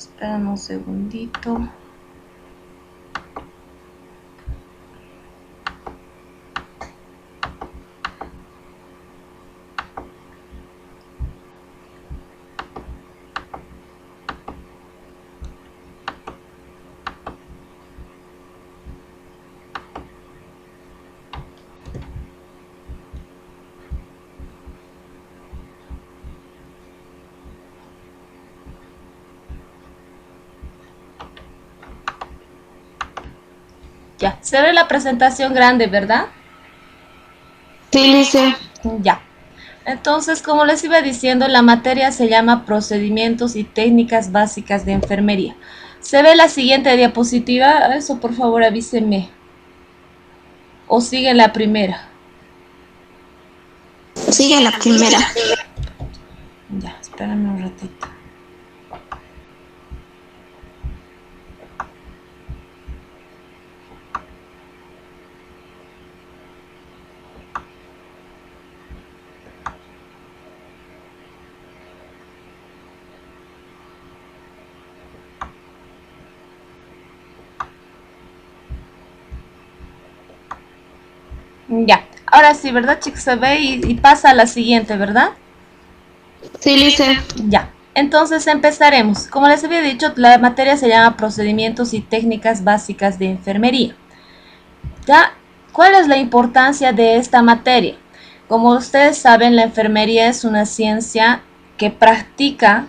Espérame un segundito. Ya, se ve la presentación grande, ¿verdad? Sí, Lice. Ya. Entonces, como les iba diciendo, la materia se llama Procedimientos y Técnicas Básicas de Enfermería. Se ve la siguiente diapositiva. Eso, por favor, avísenme. O sigue la primera. Sigue la primera. Ya, espérame un ratito. Ya. Ahora sí, ¿verdad, chicos? Se ve y pasa a la siguiente, ¿verdad? Sí, Lice. Ya. Entonces empezaremos. Como les había dicho, la materia se llama Procedimientos y Técnicas Básicas de Enfermería. ¿Ya? ¿Cuál es la importancia de esta materia? Como ustedes saben, la enfermería es una ciencia que practica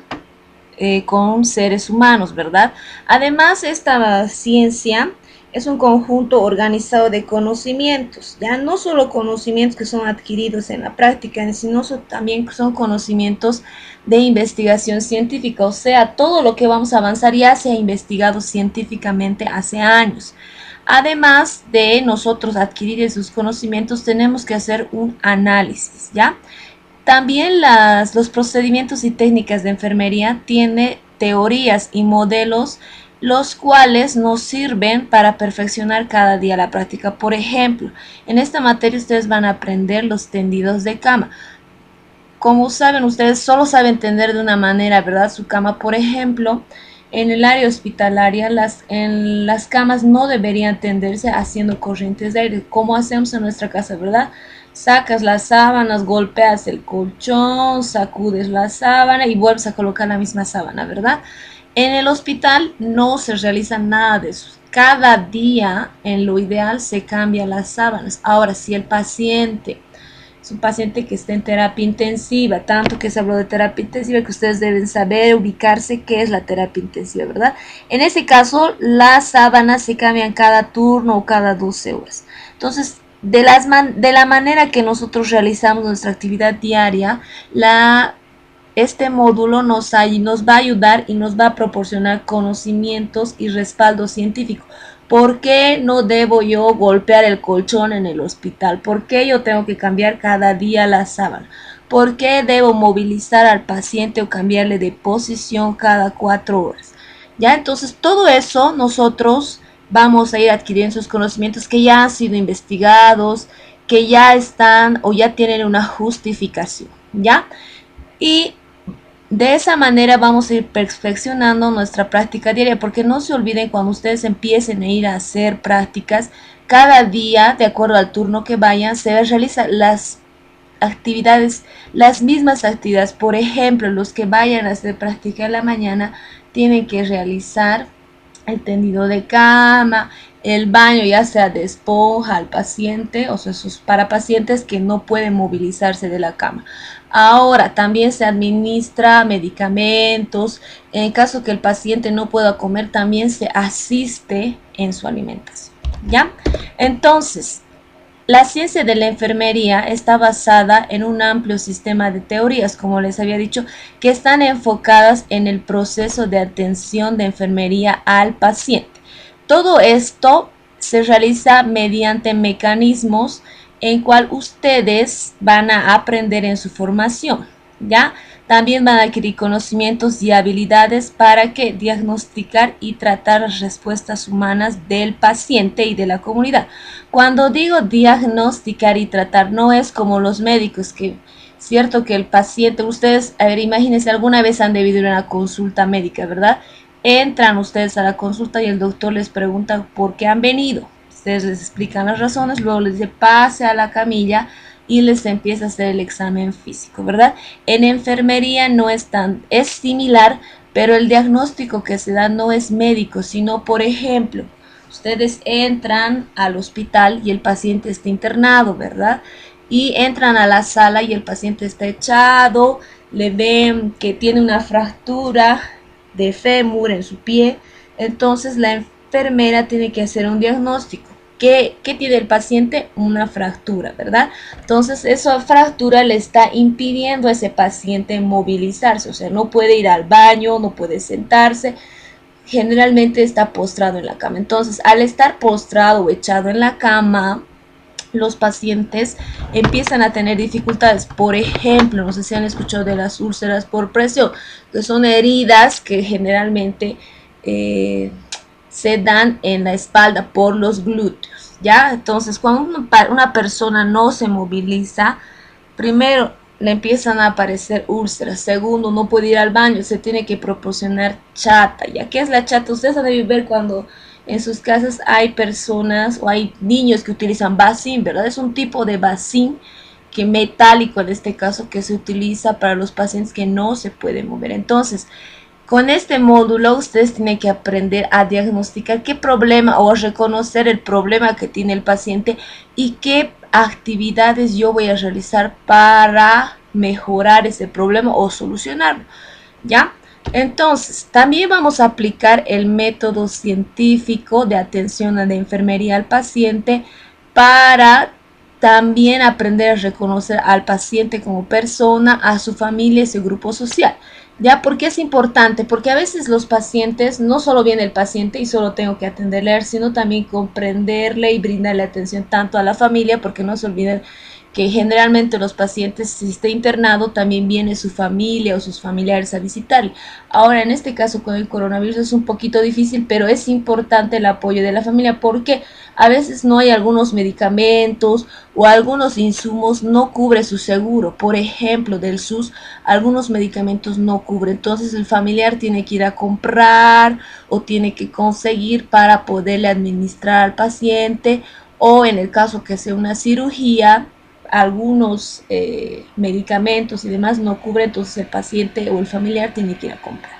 con seres humanos, ¿verdad? Además, esta ciencia es un conjunto organizado de conocimientos, ya no solo conocimientos que son adquiridos en la práctica, sino también son conocimientos de investigación científica, o sea, todo lo que vamos a avanzar ya se ha investigado científicamente hace años. Además de nosotros adquirir esos conocimientos, tenemos que hacer un análisis, ¿ya? También los procedimientos y técnicas de enfermería tienen teorías y modelos los cuales nos sirven para perfeccionar cada día la práctica. Por ejemplo, en esta materia ustedes van a aprender los tendidos de cama. Como saben, ustedes solo saben tender de una manera, ¿verdad? Su cama, por ejemplo, en el área hospitalaria, en las camas no deberían tenderse haciendo corrientes de aire, como hacemos en nuestra casa, ¿verdad? Sacas las sábanas, golpeas el colchón, sacudes la sábana y vuelves a colocar la misma sábana, ¿verdad? En el hospital no se realiza nada de eso. Cada día, en lo ideal, se cambian las sábanas. Ahora, si el paciente es un paciente que está en terapia intensiva, tanto que se habló de terapia intensiva que ustedes deben saber ubicarse qué es la terapia intensiva, ¿verdad? En ese caso, las sábanas se cambian cada turno o cada 12 horas. Entonces, de la manera que nosotros realizamos nuestra actividad diaria, este módulo nos va a ayudar y nos va a proporcionar conocimientos y respaldo científico. ¿Por qué no debo yo golpear el colchón en el hospital? ¿Por qué yo tengo que cambiar cada día la sábana? ¿Por qué debo movilizar al paciente o cambiarle de posición cada 4 horas? Ya, entonces todo eso nosotros vamos a ir adquiriendo esos conocimientos que ya han sido investigados, que ya están o ya tienen una justificación, ¿ya? Y de esa manera vamos a ir perfeccionando nuestra práctica diaria, porque no se olviden cuando ustedes empiecen a ir a hacer prácticas, cada día, de acuerdo al turno que vayan, se realizan las actividades, las mismas actividades. Por ejemplo, los que vayan a hacer práctica en la mañana tienen que realizar el tendido de cama, el baño ya sea de esponja al paciente, o sea, eso es para pacientes que no pueden movilizarse de la cama. Ahora también se administra medicamentos, en caso que el paciente no pueda comer, también se asiste en su alimentación, ¿ya? Entonces, la ciencia de la enfermería está basada en un amplio sistema de teorías, como les había dicho, que están enfocadas en el proceso de atención de enfermería al paciente. Todo esto se realiza mediante mecanismos en cual ustedes van a aprender en su formación, ¿ya? También van a adquirir conocimientos y habilidades para que diagnosticar y tratar las respuestas humanas del paciente y de la comunidad. Cuando digo diagnosticar y tratar, no es como los médicos que cierto que el paciente, ustedes, a ver, imagínense, alguna vez han debido ir a una consulta médica, ¿verdad? Entran ustedes a la consulta y el doctor les pregunta por qué han venido. Ustedes les explican las razones, luego les dice pase a la camilla y les empieza a hacer el examen físico, ¿verdad? En enfermería no es tan, es similar, pero el diagnóstico que se da no es médico, sino, por ejemplo, ustedes entran al hospital y el paciente está internado, ¿verdad? Y entran a la sala y el paciente está echado, le ven que tiene una fractura de fémur en su pie, entonces la enfermera tiene que hacer un diagnóstico. ¿Qué tiene el paciente? Una fractura, ¿verdad? Entonces esa fractura le está impidiendo a ese paciente movilizarse, o sea, no puede ir al baño, no puede sentarse, generalmente está postrado en la cama. Entonces, al estar postrado o echado en la cama, los pacientes empiezan a tener dificultades. Por ejemplo, no sé si han escuchado de las úlceras por presión, que son heridas que generalmente se dan en la espalda por los glúteos, ¿ya? Entonces, cuando una persona no se moviliza, primero le empiezan a aparecer úlceras, segundo, no puede ir al baño, se tiene que proporcionar chata. ¿Ya qué es la chata? Ustedes deben ver cuando en sus casas hay personas o hay niños que utilizan bacín, ¿verdad? Es un tipo de bacín que metálico en este caso que se utiliza para los pacientes que no se pueden mover. Entonces, con este módulo ustedes tienen que aprender a diagnosticar qué problema o reconocer el problema que tiene el paciente y qué actividades yo voy a realizar para mejorar ese problema o solucionarlo, ¿ya? Entonces, también vamos a aplicar el método científico de atención a la enfermería al paciente para también aprender a reconocer al paciente como persona, a su familia y su grupo social. ¿Ya? ¿Por qué es importante? Porque a veces los pacientes, no solo viene el paciente y solo tengo que atenderle, sino también comprenderle y brindarle atención tanto a la familia, porque no se olviden que generalmente los pacientes, si está internado, también viene su familia o sus familiares a visitarle. Ahora, en este caso con el coronavirus es un poquito difícil, pero es importante el apoyo de la familia porque a veces no hay algunos medicamentos o algunos insumos no cubre su seguro. Por ejemplo, del SUS, algunos medicamentos no cubre. Entonces el familiar tiene que ir a comprar o tiene que conseguir para poderle administrar al paciente, o en el caso que sea una cirugía, algunos medicamentos y demás no cubre, entonces el paciente o el familiar tiene que ir a comprar,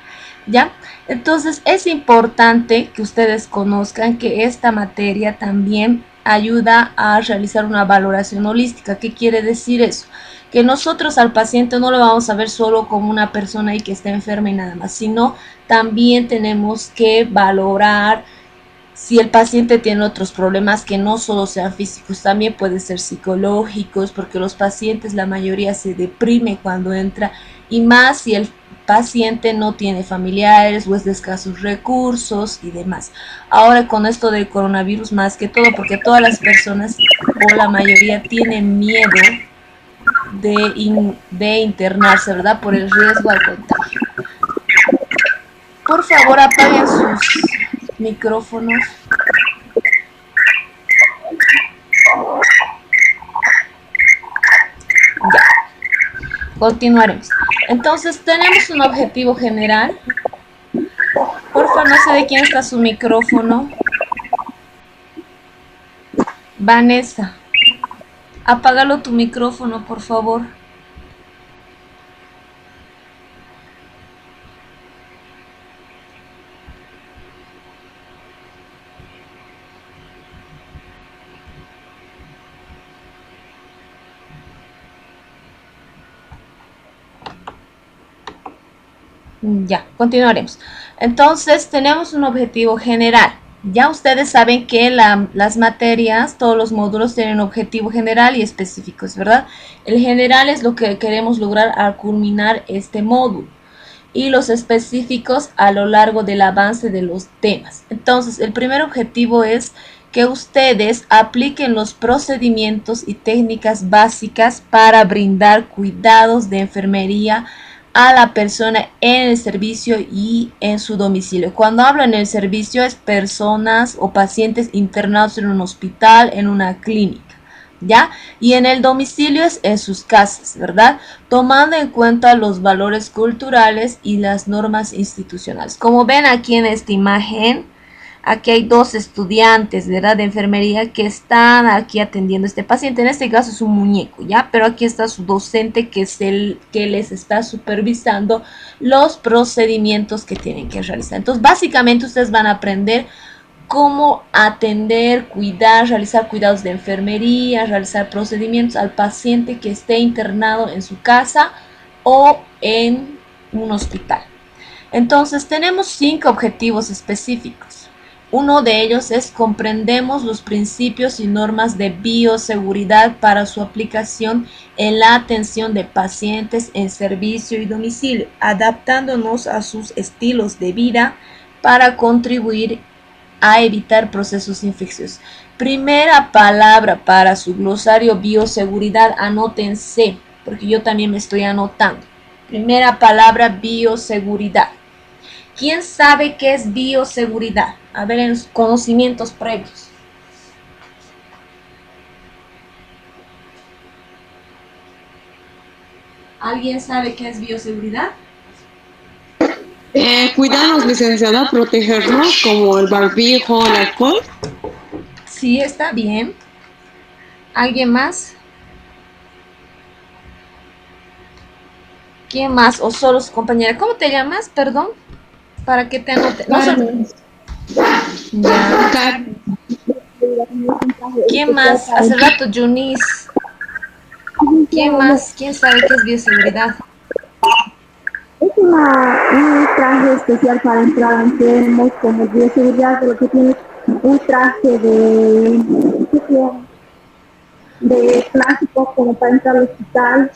¿ya? Entonces es importante que ustedes conozcan que esta materia también ayuda a realizar una valoración holística. ¿Qué quiere decir eso? Que nosotros al paciente no lo vamos a ver solo como una persona y que está enferma y nada más, sino también tenemos que valorar si el paciente tiene otros problemas que no solo sean físicos, también pueden ser psicológicos, porque los pacientes, la mayoría se deprime cuando entra, y más si el paciente no tiene familiares o es de escasos recursos y demás. Ahora con esto del coronavirus, más que todo, porque todas las personas o la mayoría tienen miedo de internarse, ¿verdad? Por el riesgo al contagio. Por favor, apaguen sus micrófonos. Ya, continuaremos. Entonces, tenemos un objetivo general. Porfa, no sé de quién está su micrófono. Vanessa, apágalo tu micrófono, por favor. Ya, continuaremos. Entonces, tenemos un objetivo general. Ya ustedes saben que las materias, todos los módulos tienen un objetivo general y específicos, ¿verdad? El general es lo que queremos lograr al culminar este módulo, y los específicos a lo largo del avance de los temas. Entonces, el primer objetivo es que ustedes apliquen los procedimientos y técnicas básicas para brindar cuidados de enfermería a la persona en el servicio y en su domicilio. Cuando hablo en el servicio es personas o pacientes internados en un hospital, en una clínica, ¿ya? Y en el domicilio es en sus casas, ¿verdad? Tomando en cuenta los valores culturales y las normas institucionales. Como ven aquí en esta imagen, aquí hay dos estudiantes, ¿verdad? De enfermería que están aquí atendiendo a este paciente. En este caso es un muñeco, ¿ya? Pero aquí está su docente que es el que les está supervisando los procedimientos que tienen que realizar. Entonces, básicamente ustedes van a aprender cómo atender, cuidar, realizar cuidados de enfermería, realizar procedimientos al paciente que esté internado en su casa o en un hospital. Entonces tenemos 5 objetivos específicos. Uno de ellos es comprendemos los principios y normas de bioseguridad para su aplicación en la atención de pacientes en servicio y domicilio, adaptándonos a sus estilos de vida para contribuir a evitar procesos infecciosos. Primera palabra para su glosario bioseguridad, anótense, porque yo también me estoy anotando. Primera palabra, bioseguridad. ¿Quién sabe qué es bioseguridad? A ver, en conocimientos previos. ¿Alguien sabe qué es bioseguridad? Cuidarnos, licenciada, protegernos como el barbijo, el alcohol. Sí, está bien. ¿Alguien más? ¿Quién más? ¿O solo su compañera? ¿Cómo te llamas? Perdón. Para que te anote. No solo... Ya. ¿Quién más? Hace rato, Yunis. ¿Quién más? ¿Quién sabe qué es bioseguridad? Es un traje especial para entrar a enfermos, como bioseguridad, pero que tiene un traje de plástico como para entrar al hospital,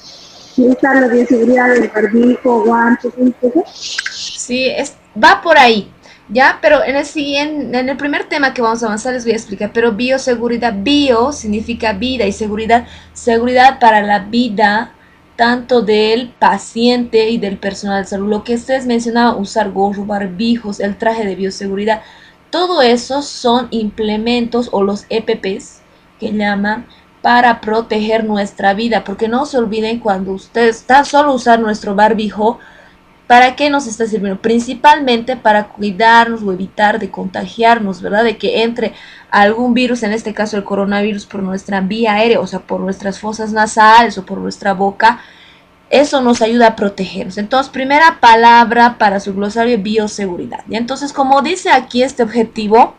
y usar la bioseguridad del barbijo, guantes, Sí, va por ahí, ¿ya? Pero en el primer tema que vamos a avanzar les voy a explicar, pero bioseguridad, bio significa vida y seguridad, seguridad para la vida tanto del paciente y del personal de salud. Lo que ustedes mencionaban, usar gorro, barbijos, el traje de bioseguridad, todo eso son implementos o los EPPs que llaman para proteger nuestra vida, porque no se olviden cuando ustedes tan solo usar nuestro barbijo. ¿Para qué nos está sirviendo? Principalmente para cuidarnos o evitar de contagiarnos, ¿verdad? De que entre algún virus, en este caso el coronavirus, por nuestra vía aérea, o sea, por nuestras fosas nasales o por nuestra boca. Eso nos ayuda a protegernos. Entonces, primera palabra para su glosario, bioseguridad. Y entonces, como dice aquí este objetivo,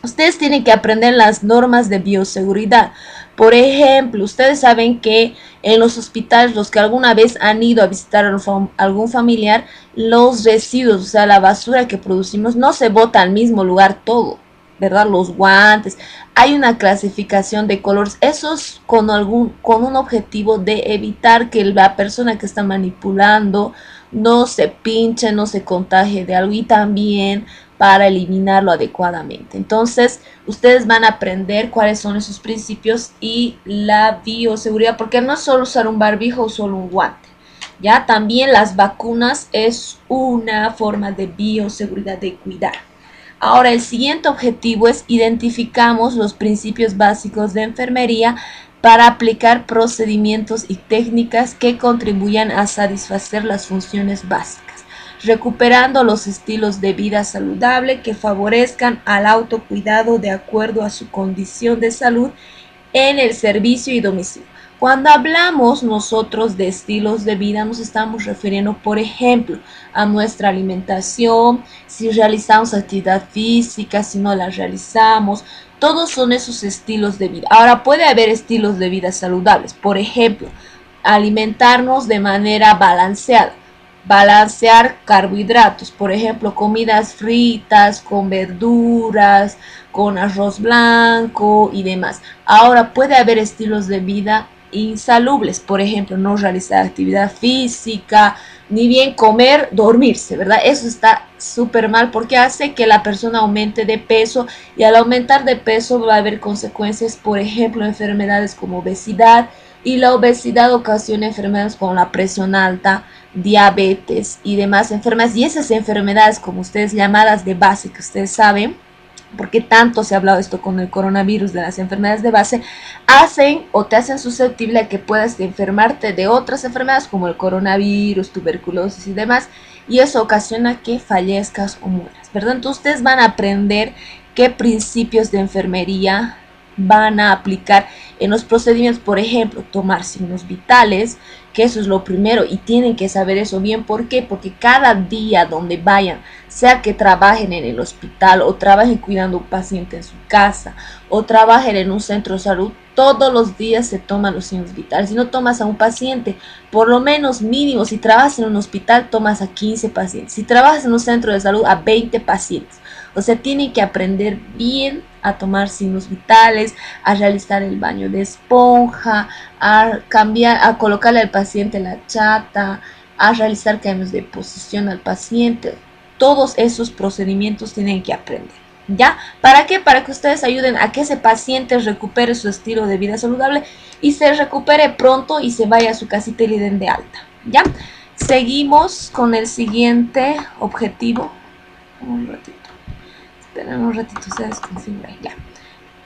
ustedes tienen que aprender las normas de bioseguridad. Por ejemplo, ustedes saben que en los hospitales, los que alguna vez han ido a visitar a algún familiar, los residuos, o sea, la basura que producimos, no se bota al mismo lugar todo, ¿verdad? Los guantes, hay una clasificación de colores, eso es con un objetivo de evitar que la persona que está manipulando no se pinche, no se contagie de algo y también para eliminarlo adecuadamente. Entonces, ustedes van a aprender cuáles son esos principios y la bioseguridad, porque no es solo usar un barbijo o solo un guante. Ya también las vacunas es una forma de bioseguridad, de cuidar. Ahora, el siguiente objetivo es identificamos los principios básicos de enfermería para aplicar procedimientos y técnicas que contribuyan a satisfacer las funciones básicas, recuperando los estilos de vida saludable que favorezcan al autocuidado de acuerdo a su condición de salud en el servicio y domicilio. Cuando hablamos nosotros de estilos de vida, nos estamos refiriendo, por ejemplo, a nuestra alimentación, si realizamos actividad física, si no la realizamos, todos son esos estilos de vida. Ahora, puede haber estilos de vida saludables, por ejemplo, alimentarnos de manera balanceada. Balancear carbohidratos, por ejemplo, comidas fritas, con verduras, con arroz blanco y demás. Ahora, puede haber estilos de vida insalubres, por ejemplo, no realizar actividad física, ni bien comer, dormirse, ¿verdad? Eso está súper mal porque hace que la persona aumente de peso y al aumentar de peso va a haber consecuencias, por ejemplo, enfermedades como obesidad, y la obesidad ocasiona enfermedades como la presión alta, diabetes y demás enfermedades, y esas enfermedades como ustedes llamadas de base que ustedes saben porque tanto se ha hablado esto con el coronavirus de las enfermedades de base, hacen o te hacen susceptible a que puedas enfermarte de otras enfermedades como el coronavirus, tuberculosis y demás, y eso ocasiona que fallezcas o mueras, ¿verdad? Entonces ustedes van a aprender qué principios de enfermería van a aplicar en los procedimientos, por ejemplo, tomar signos vitales, que eso es lo primero y tienen que saber eso bien. ¿Por qué? Porque cada día donde vayan, sea que trabajen en el hospital o trabajen cuidando a un paciente en su casa o trabajen en un centro de salud, todos los días se toman los signos vitales. Si no tomas a un paciente, por lo menos mínimo, si trabajas en un hospital, tomas a 15 pacientes. Si trabajas en un centro de salud, a 20 pacientes. O sea, tienen que aprender bien a tomar signos vitales, a realizar el baño de esponja, a cambiar, a colocarle al paciente la chata, a realizar cambios de posición al paciente. Todos esos procedimientos tienen que aprender. ¿Ya? ¿Para qué? Para que ustedes ayuden a que ese paciente recupere su estilo de vida saludable y se recupere pronto y se vaya a su casita y le den de alta. ¿Ya? Seguimos con el siguiente objetivo. Un ratito. Esperen un ratito, se desconfigura. Ya.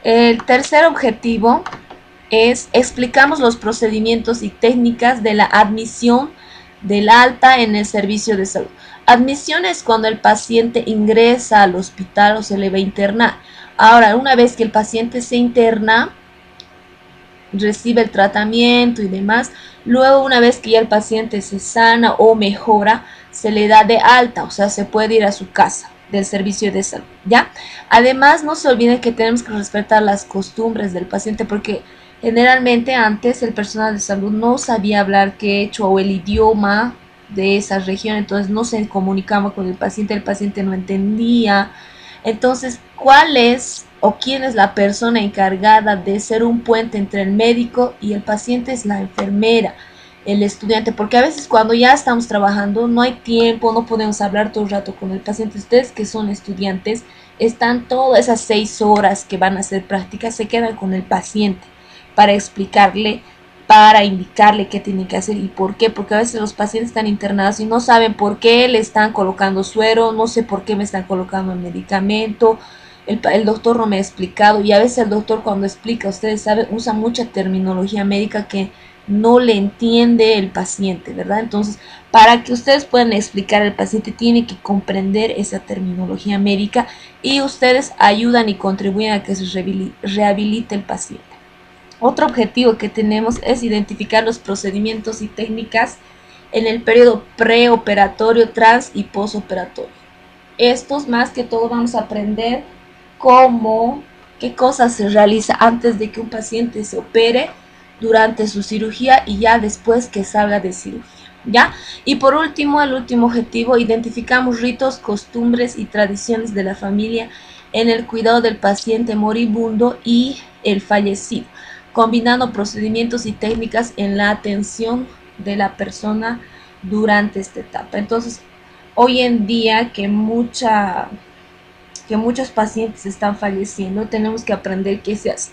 El tercer objetivo es explicamos los procedimientos y técnicas de la admisión del alta en el servicio de salud. Admisión es cuando el paciente ingresa al hospital o se le va a internar. Ahora, una vez que el paciente se interna, recibe el tratamiento y demás, luego una vez que ya el paciente se sana o mejora, se le da de alta, o sea, se puede ir a su casa del servicio de salud, ¿ya? Además, no se olviden que tenemos que respetar las costumbres del paciente porque generalmente antes el personal de salud no sabía hablar quechua o el idioma de esa región, entonces no se comunicaba con el paciente no entendía. Entonces, ¿cuál es o quién es la persona encargada de ser un puente entre el médico y el paciente? Es la enfermera, el estudiante, porque a veces cuando ya estamos trabajando no hay tiempo, no podemos hablar todo el rato con el paciente. Ustedes que son estudiantes, están todas esas 6 horas que van a hacer prácticas, se quedan con el paciente para explicarle, para indicarle qué tienen que hacer y por qué, porque a veces los pacientes están internados y no saben por qué le están colocando suero, no sé por qué me están colocando el medicamento, el doctor no me ha explicado, y a veces el doctor cuando explica, ustedes saben, usa mucha terminología médica que no le entiende el paciente, ¿verdad? Entonces, para que ustedes puedan explicar al paciente, tiene que comprender esa terminología médica y ustedes ayudan y contribuyen a que se rehabilite el paciente. Otro objetivo que tenemos es identificar los procedimientos y técnicas en el periodo preoperatorio, trans y posoperatorio. Estos más que todo vamos a aprender cómo, qué cosas se realiza antes de que un paciente se opere, durante su cirugía y ya después que salga de cirugía. ¿Ya? Y por último, el último objetivo, identificamos ritos, costumbres y tradiciones de la familia en el cuidado del paciente moribundo y el fallecido, combinando procedimientos y técnicas en la atención de la persona durante esta etapa. Entonces, hoy en día que muchos pacientes están falleciendo, tenemos que aprender qué se hace.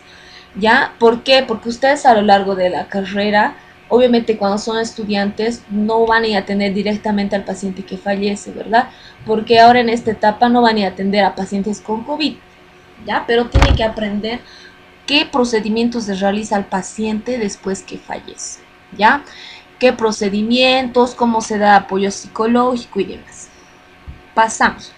¿Ya? ¿Por qué? Porque ustedes a lo largo de la carrera, obviamente cuando son estudiantes, no van a ir a atender directamente al paciente que fallece, ¿verdad? Porque ahora en esta etapa no van a ir a atender a pacientes con COVID, ¿ya? Pero tienen que aprender qué procedimientos se realiza al paciente después que fallece, ¿ya? ¿Qué procedimientos, cómo se da apoyo psicológico y demás? Pasamos.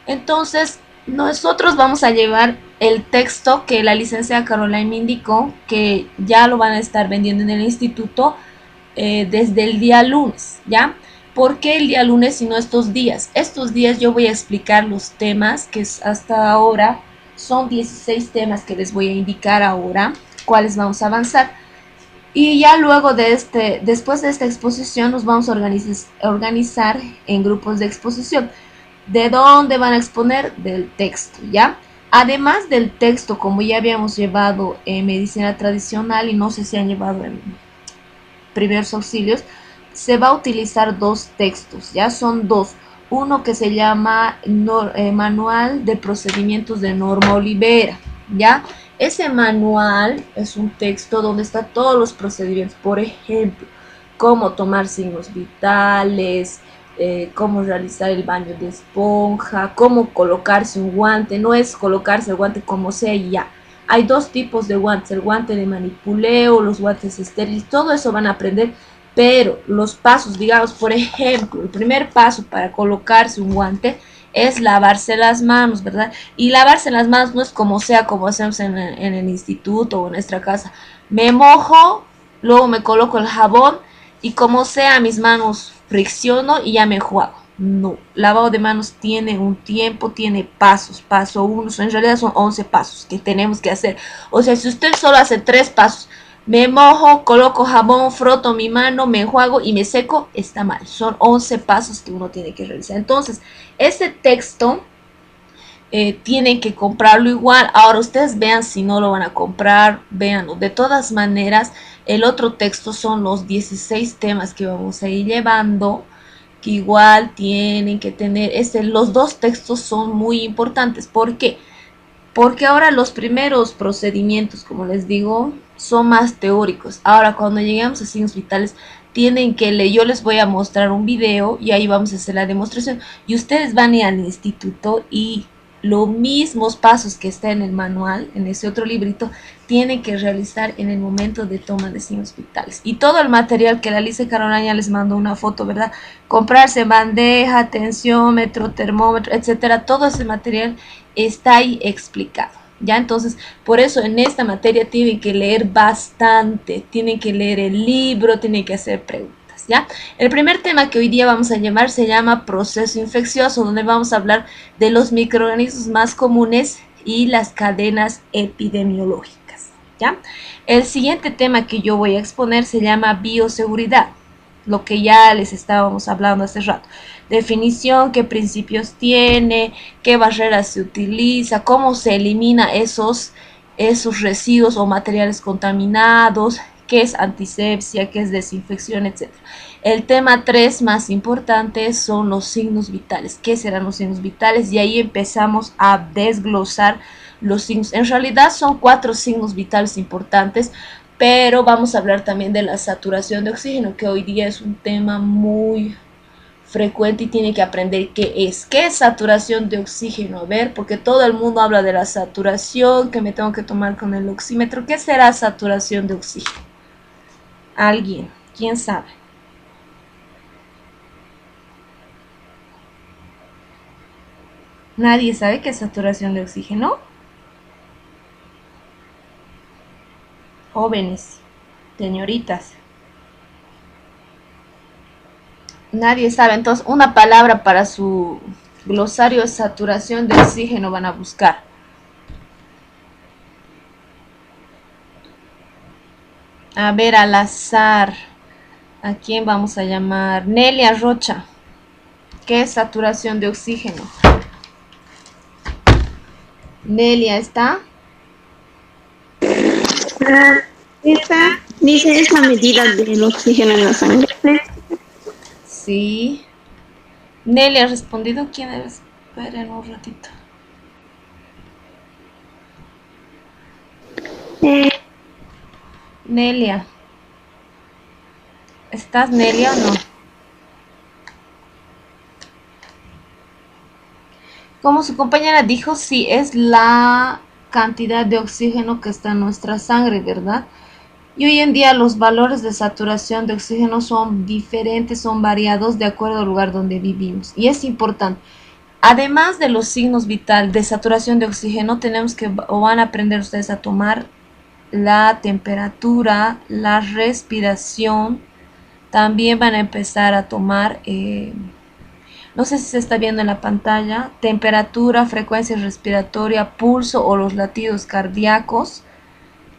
Entonces, nosotros vamos a llevar el texto que la licenciada Caroline me indicó, que ya lo van a estar vendiendo en el instituto desde el día lunes, ¿ya? ¿Por qué el día lunes y no estos días? Estos días yo voy a explicar los temas que hasta ahora son 16 temas que les voy a indicar ahora, cuáles vamos a avanzar. Y ya luego de después de esta exposición nos vamos a organizar en grupos de exposición. ¿De dónde van a exponer? Del texto, ¿ya? Además del texto, como ya habíamos llevado en medicina tradicional y no sé si han llevado en primeros auxilios, se va a utilizar 2 textos, ¿ya? Son 2. Uno que se llama Manual de Procedimientos de Norma Olivera, ¿ya? Ese manual es un texto donde están todos los procedimientos, por ejemplo, cómo tomar signos vitales, cómo realizar el baño de esponja, cómo colocarse un guante. No es colocarse el guante como sea y ya. Hay dos tipos de guantes, el guante de manipuleo, los guantes estériles, todo eso van a aprender, pero los pasos, digamos, por ejemplo, el primer paso para colocarse un guante es lavarse las manos, ¿verdad? Y lavarse las manos no es como sea, como hacemos en el instituto o en nuestra casa. Me mojo, luego me coloco el jabón y como sea mis manos fricciono y ya me enjuago. No, lavado de manos tiene un tiempo, tiene pasos. Paso 1, en realidad son 11 pasos que tenemos que hacer. O sea, si usted solo hace 3 pasos, me mojo, coloco jabón, froto mi mano, me enjuago y me seco, está mal. Son 11 pasos que uno tiene que realizar. Entonces, este texto tienen que comprarlo igual. Ahora ustedes vean si no lo van a comprar, véanlo. De todas maneras, el otro texto son los 16 temas que vamos a ir llevando, que igual tienen que tener, los dos textos son muy importantes. ¿Por qué? Porque ahora los primeros procedimientos, como les digo, son más teóricos. Ahora cuando lleguemos a signos vitales, tienen que leer, yo les voy a mostrar un video y ahí vamos a hacer la demostración. Y ustedes van a ir al instituto y los mismos pasos que está en el manual, en ese otro librito, tienen que realizar en el momento de toma de signos vitales. Y todo el material que la Alice Carolina les mandó una foto, ¿verdad? Comprarse bandeja, tensiómetro, termómetro, etcétera. Todo ese material está ahí explicado. ¿Ya? Entonces, por eso en esta materia tienen que leer bastante, tienen que leer el libro, tienen que hacer preguntas, ¿ya? El primer tema que hoy día vamos a llamar se llama proceso infeccioso, donde vamos a hablar de los microorganismos más comunes y las cadenas epidemiológicas, ¿ya? El siguiente tema que yo voy a exponer se llama bioseguridad, lo que ya les estábamos hablando hace rato. Definición, qué principios tiene, qué barreras se utiliza, cómo se elimina esos residuos o materiales contaminados, qué es antisepsia, qué es desinfección, etc. El tema 3 más importante son los signos vitales. ¿Qué serán los signos vitales? Y ahí empezamos a desglosar los signos. En realidad son 4 signos vitales importantes, pero vamos a hablar también de la saturación de oxígeno, que hoy día es un tema muy frecuente y tiene que aprender qué es saturación de oxígeno. A ver, porque todo el mundo habla de la saturación, que me tengo que tomar con el oxímetro. ¿Qué será saturación de oxígeno? ¿Alguien? ¿Quién sabe? ¿Nadie sabe qué es saturación de oxígeno? Jóvenes, señoritas. Nadie sabe. Entonces, una palabra para su glosario es saturación de oxígeno. Van a buscar. A ver, al azar. ¿A quién vamos a llamar? Nelia Rocha. ¿Qué es saturación de oxígeno? Nelia, ¿está? Esta dice es la medida del oxígeno en la sangre. Sí. Nelia ha respondido. ¿Quién es? Esperen un ratito. Nelia. ¿Estás, Nelia, o no? Como su compañera dijo, sí, es la cantidad de oxígeno que está en nuestra sangre, ¿verdad? Y hoy en día los valores de saturación de oxígeno son diferentes, son variados de acuerdo al lugar donde vivimos. Y es importante. Además de los signos vitales de saturación de oxígeno, tenemos que, o van a aprender ustedes a tomar la temperatura, la respiración. También van a empezar a tomar, no sé si se está viendo en la pantalla, temperatura, frecuencia respiratoria, pulso o los latidos cardíacos.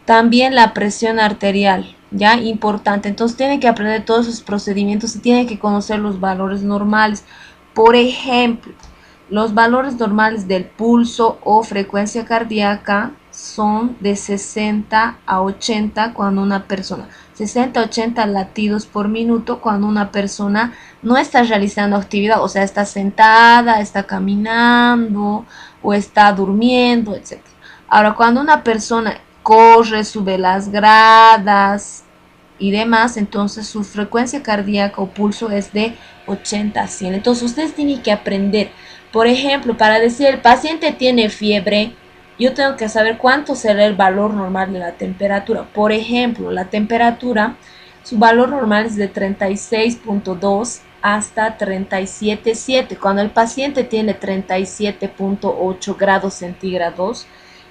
También la presión arterial, ya importante. Entonces tienen que aprender todos esos procedimientos y tienen que conocer los valores normales. Por ejemplo, los valores normales del pulso o frecuencia cardíaca son de 60 a 80 cuando una persona, 60 a 80 latidos por minuto cuando una persona no está realizando actividad, o sea, está sentada, está caminando o está durmiendo, etc. Ahora, cuando una persona corre, sube las gradas y demás, entonces su frecuencia cardíaca o pulso es de 80 a 100. Entonces ustedes tienen que aprender, por ejemplo, para decir el paciente tiene fiebre, yo tengo que saber cuánto será el valor normal de la temperatura. Por ejemplo, la temperatura, su valor normal es de 36.2 hasta 37.7. Cuando el paciente tiene 37.8 grados centígrados,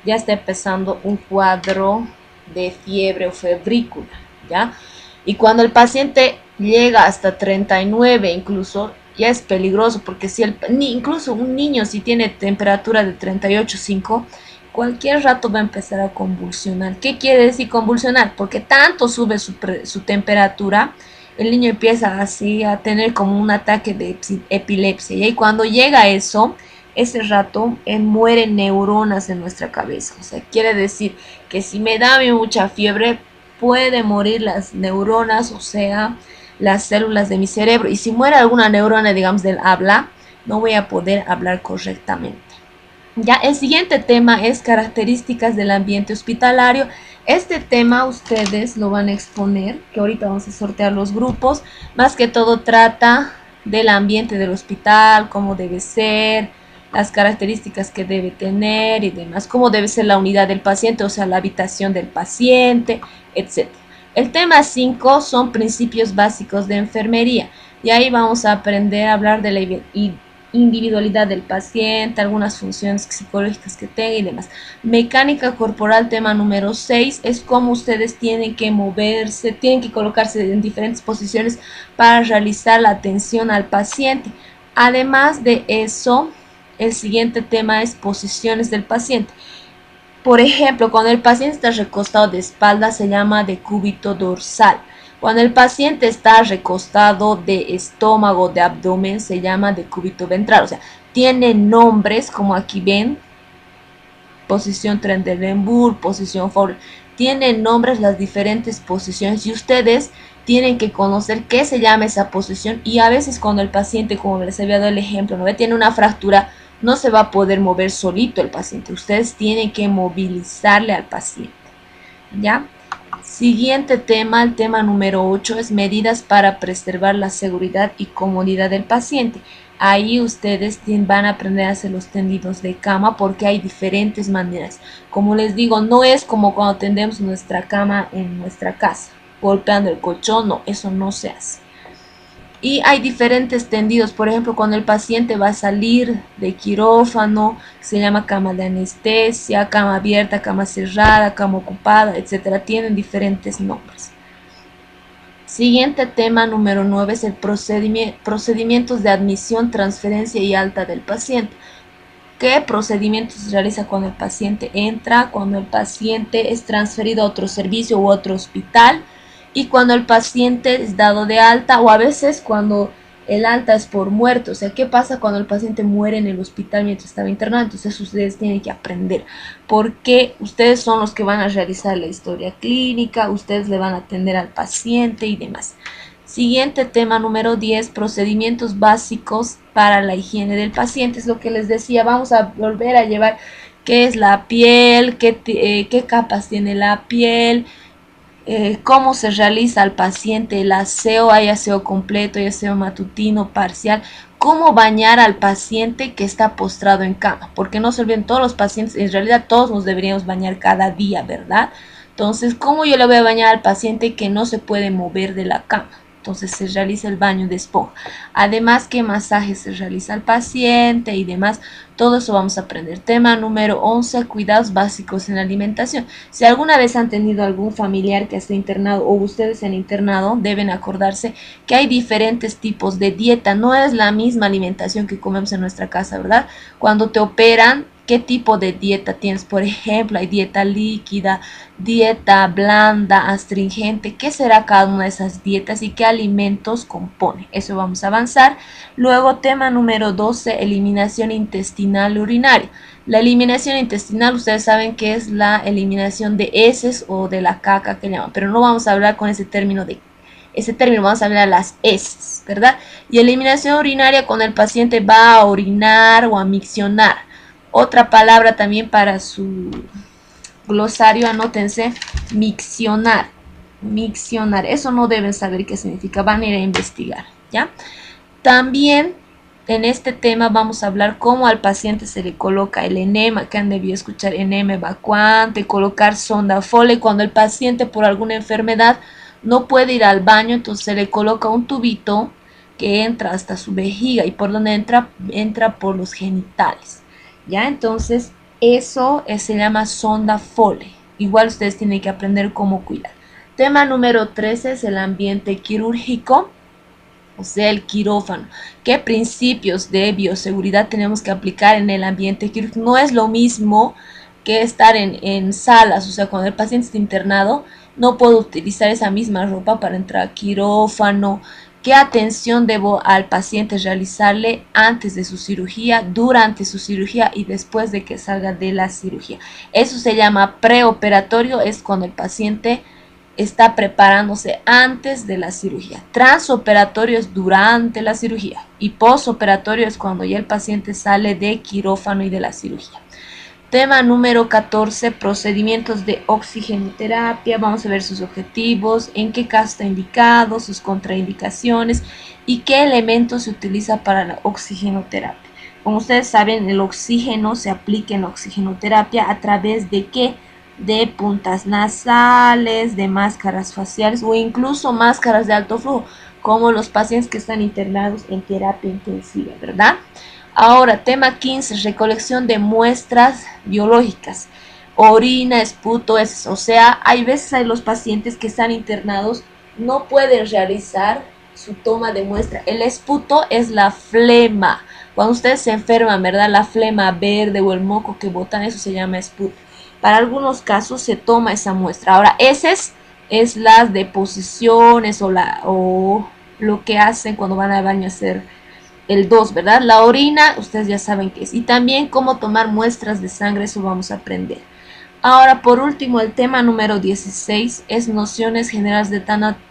ya está empezando un cuadro de fiebre o febrícula, ¿ya? Y cuando el paciente llega hasta 39 incluso, ya es peligroso, porque si incluso un niño si tiene temperatura de 38.5, cualquier rato va a empezar a convulsionar. ¿Qué quiere decir convulsionar? Porque tanto sube su temperatura, el niño empieza así a tener como un ataque de epilepsia. Y cuando llega a eso, ese rato mueren neuronas en nuestra cabeza. O sea, quiere decir que si me da mucha fiebre, puede morir las neuronas, o sea, las células de mi cerebro. Y si muere alguna neurona, digamos, del habla, no voy a poder hablar correctamente. Ya, el siguiente tema es características del ambiente hospitalario. Este tema ustedes lo van a exponer, que ahorita vamos a sortear los grupos. Más que todo trata del ambiente del hospital, cómo debe ser, las características que debe tener y demás, cómo debe ser la unidad del paciente, o sea, la habitación del paciente, etc. El tema 5 son principios básicos de enfermería. Y ahí vamos a aprender a hablar de la individualidad del paciente, algunas funciones psicológicas que tenga y demás. Mecánica corporal, tema número 6, es cómo ustedes tienen que moverse, tienen que colocarse en diferentes posiciones para realizar la atención al paciente. Además de eso, el siguiente tema es posiciones del paciente. Por ejemplo, cuando el paciente está recostado de espalda se llama decúbito dorsal. Cuando el paciente está recostado de estómago, de abdomen, se llama decúbito ventral. O sea, tiene nombres, como aquí ven, posición Trendelenburg, posición Fowler. Tienen nombres las diferentes posiciones y ustedes tienen que conocer qué se llama esa posición. Y a veces cuando el paciente, como les había dado el ejemplo, ¿no? Tiene una fractura, no se va a poder mover solito el paciente. Ustedes tienen que movilizarle al paciente, ¿ya? Siguiente tema, el tema número 8 es medidas para preservar la seguridad y comodidad del paciente. Ahí ustedes van a aprender a hacer los tendidos de cama porque hay diferentes maneras. Como les digo, no es como cuando tendemos nuestra cama en nuestra casa, golpeando el colchón, no, eso no se hace. Y hay diferentes tendidos, por ejemplo, cuando el paciente va a salir de quirófano, se llama cama de anestesia, cama abierta, cama cerrada, cama ocupada, etcétera. Tienen diferentes nombres. Siguiente tema número 9 es el procedimientos de admisión, transferencia y alta del paciente. ¿Qué procedimientos se realiza cuando el paciente entra, cuando el paciente es transferido a otro servicio u otro hospital? Y cuando el paciente es dado de alta, o a veces cuando el alta es por muerto. O sea, ¿qué pasa cuando el paciente muere en el hospital mientras estaba internado? Entonces ustedes tienen que aprender, porque ustedes son los que van a realizar la historia clínica, ustedes le van a atender al paciente y demás. Siguiente tema número 10, procedimientos básicos para la higiene del paciente. Es lo que les decía, vamos a volver a llevar qué es la piel, qué capas tiene la piel, cómo se realiza al paciente el aseo, hay aseo completo, hay aseo matutino, parcial, cómo bañar al paciente que está postrado en cama, porque no se olviden, todos los pacientes, en realidad todos nos deberíamos bañar cada día, ¿verdad? Entonces, ¿cómo yo le voy a bañar al paciente que no se puede mover de la cama? Entonces se realiza el baño de esponja. Además, qué masaje se realiza al paciente y demás. Todo eso vamos a aprender. Tema número 11, cuidados básicos en la alimentación. Si alguna vez han tenido algún familiar que esté internado o ustedes en internado, deben acordarse que hay diferentes tipos de dieta. No es la misma alimentación que comemos en nuestra casa, ¿verdad? Cuando te operan, ¿qué tipo de dieta tienes? Por ejemplo, hay dieta líquida, dieta blanda, astringente. ¿Qué será cada una de esas dietas y qué alimentos compone? Eso vamos a avanzar. Luego, tema número 12, eliminación intestinal urinaria. La eliminación intestinal, ustedes saben que es la eliminación de heces o de la caca que llaman, pero no vamos a hablar con ese término, vamos a hablar de las heces, ¿verdad? Y eliminación urinaria, cuando el paciente va a orinar o a miccionar. Otra palabra también para su glosario, anótense, miccionar. miccionar. Eso no deben saber qué significa, van a ir a investigar, ¿ya? También en este tema vamos a hablar cómo al paciente se le coloca el enema, que han debido escuchar, enema evacuante, colocar sonda Foley cuando el paciente por alguna enfermedad no puede ir al baño, entonces se le coloca un tubito que entra hasta su vejiga y por donde entra por los genitales, ¿ya? Entonces eso se llama sonda Foley. Igual ustedes tienen que aprender cómo cuidar. Tema número 13 es el ambiente quirúrgico, o sea, el quirófano. ¿Qué principios de bioseguridad tenemos que aplicar en el ambiente quirúrgico? No es lo mismo que estar en salas, o sea, cuando el paciente está internado, no puedo utilizar esa misma ropa para entrar a quirófano. ¿Qué atención debo al paciente realizarle antes de su cirugía, durante su cirugía y después de que salga de la cirugía? Eso se llama preoperatorio, es cuando el paciente está preparándose antes de la cirugía. Transoperatorio es durante la cirugía y posoperatorio es cuando ya el paciente sale de quirófano y de la cirugía. Tema número 14, procedimientos de oxigenoterapia. Vamos a ver sus objetivos, en qué caso está indicado, sus contraindicaciones y qué elementos se utiliza para la oxigenoterapia. Como ustedes saben, el oxígeno se aplica en la oxigenoterapia a través de qué? De puntas nasales, de máscaras faciales o incluso máscaras de alto flujo, como los pacientes que están internados en terapia intensiva, ¿verdad? Ahora, tema 15, recolección de muestras biológicas, orina, esputo, heces. O sea, hay veces hay los pacientes que están internados no pueden realizar su toma de muestra. El esputo es la flema. Cuando ustedes se enferman, ¿verdad? La flema verde o el moco que botan, eso se llama esputo. Para algunos casos se toma esa muestra. Ahora, heces es las deposiciones o lo que hacen cuando van al baño a hacer el 2, ¿verdad? La orina, ustedes ya saben qué es. Y también cómo tomar muestras de sangre, eso vamos a aprender. Ahora, por último, el tema número 16 es nociones generales de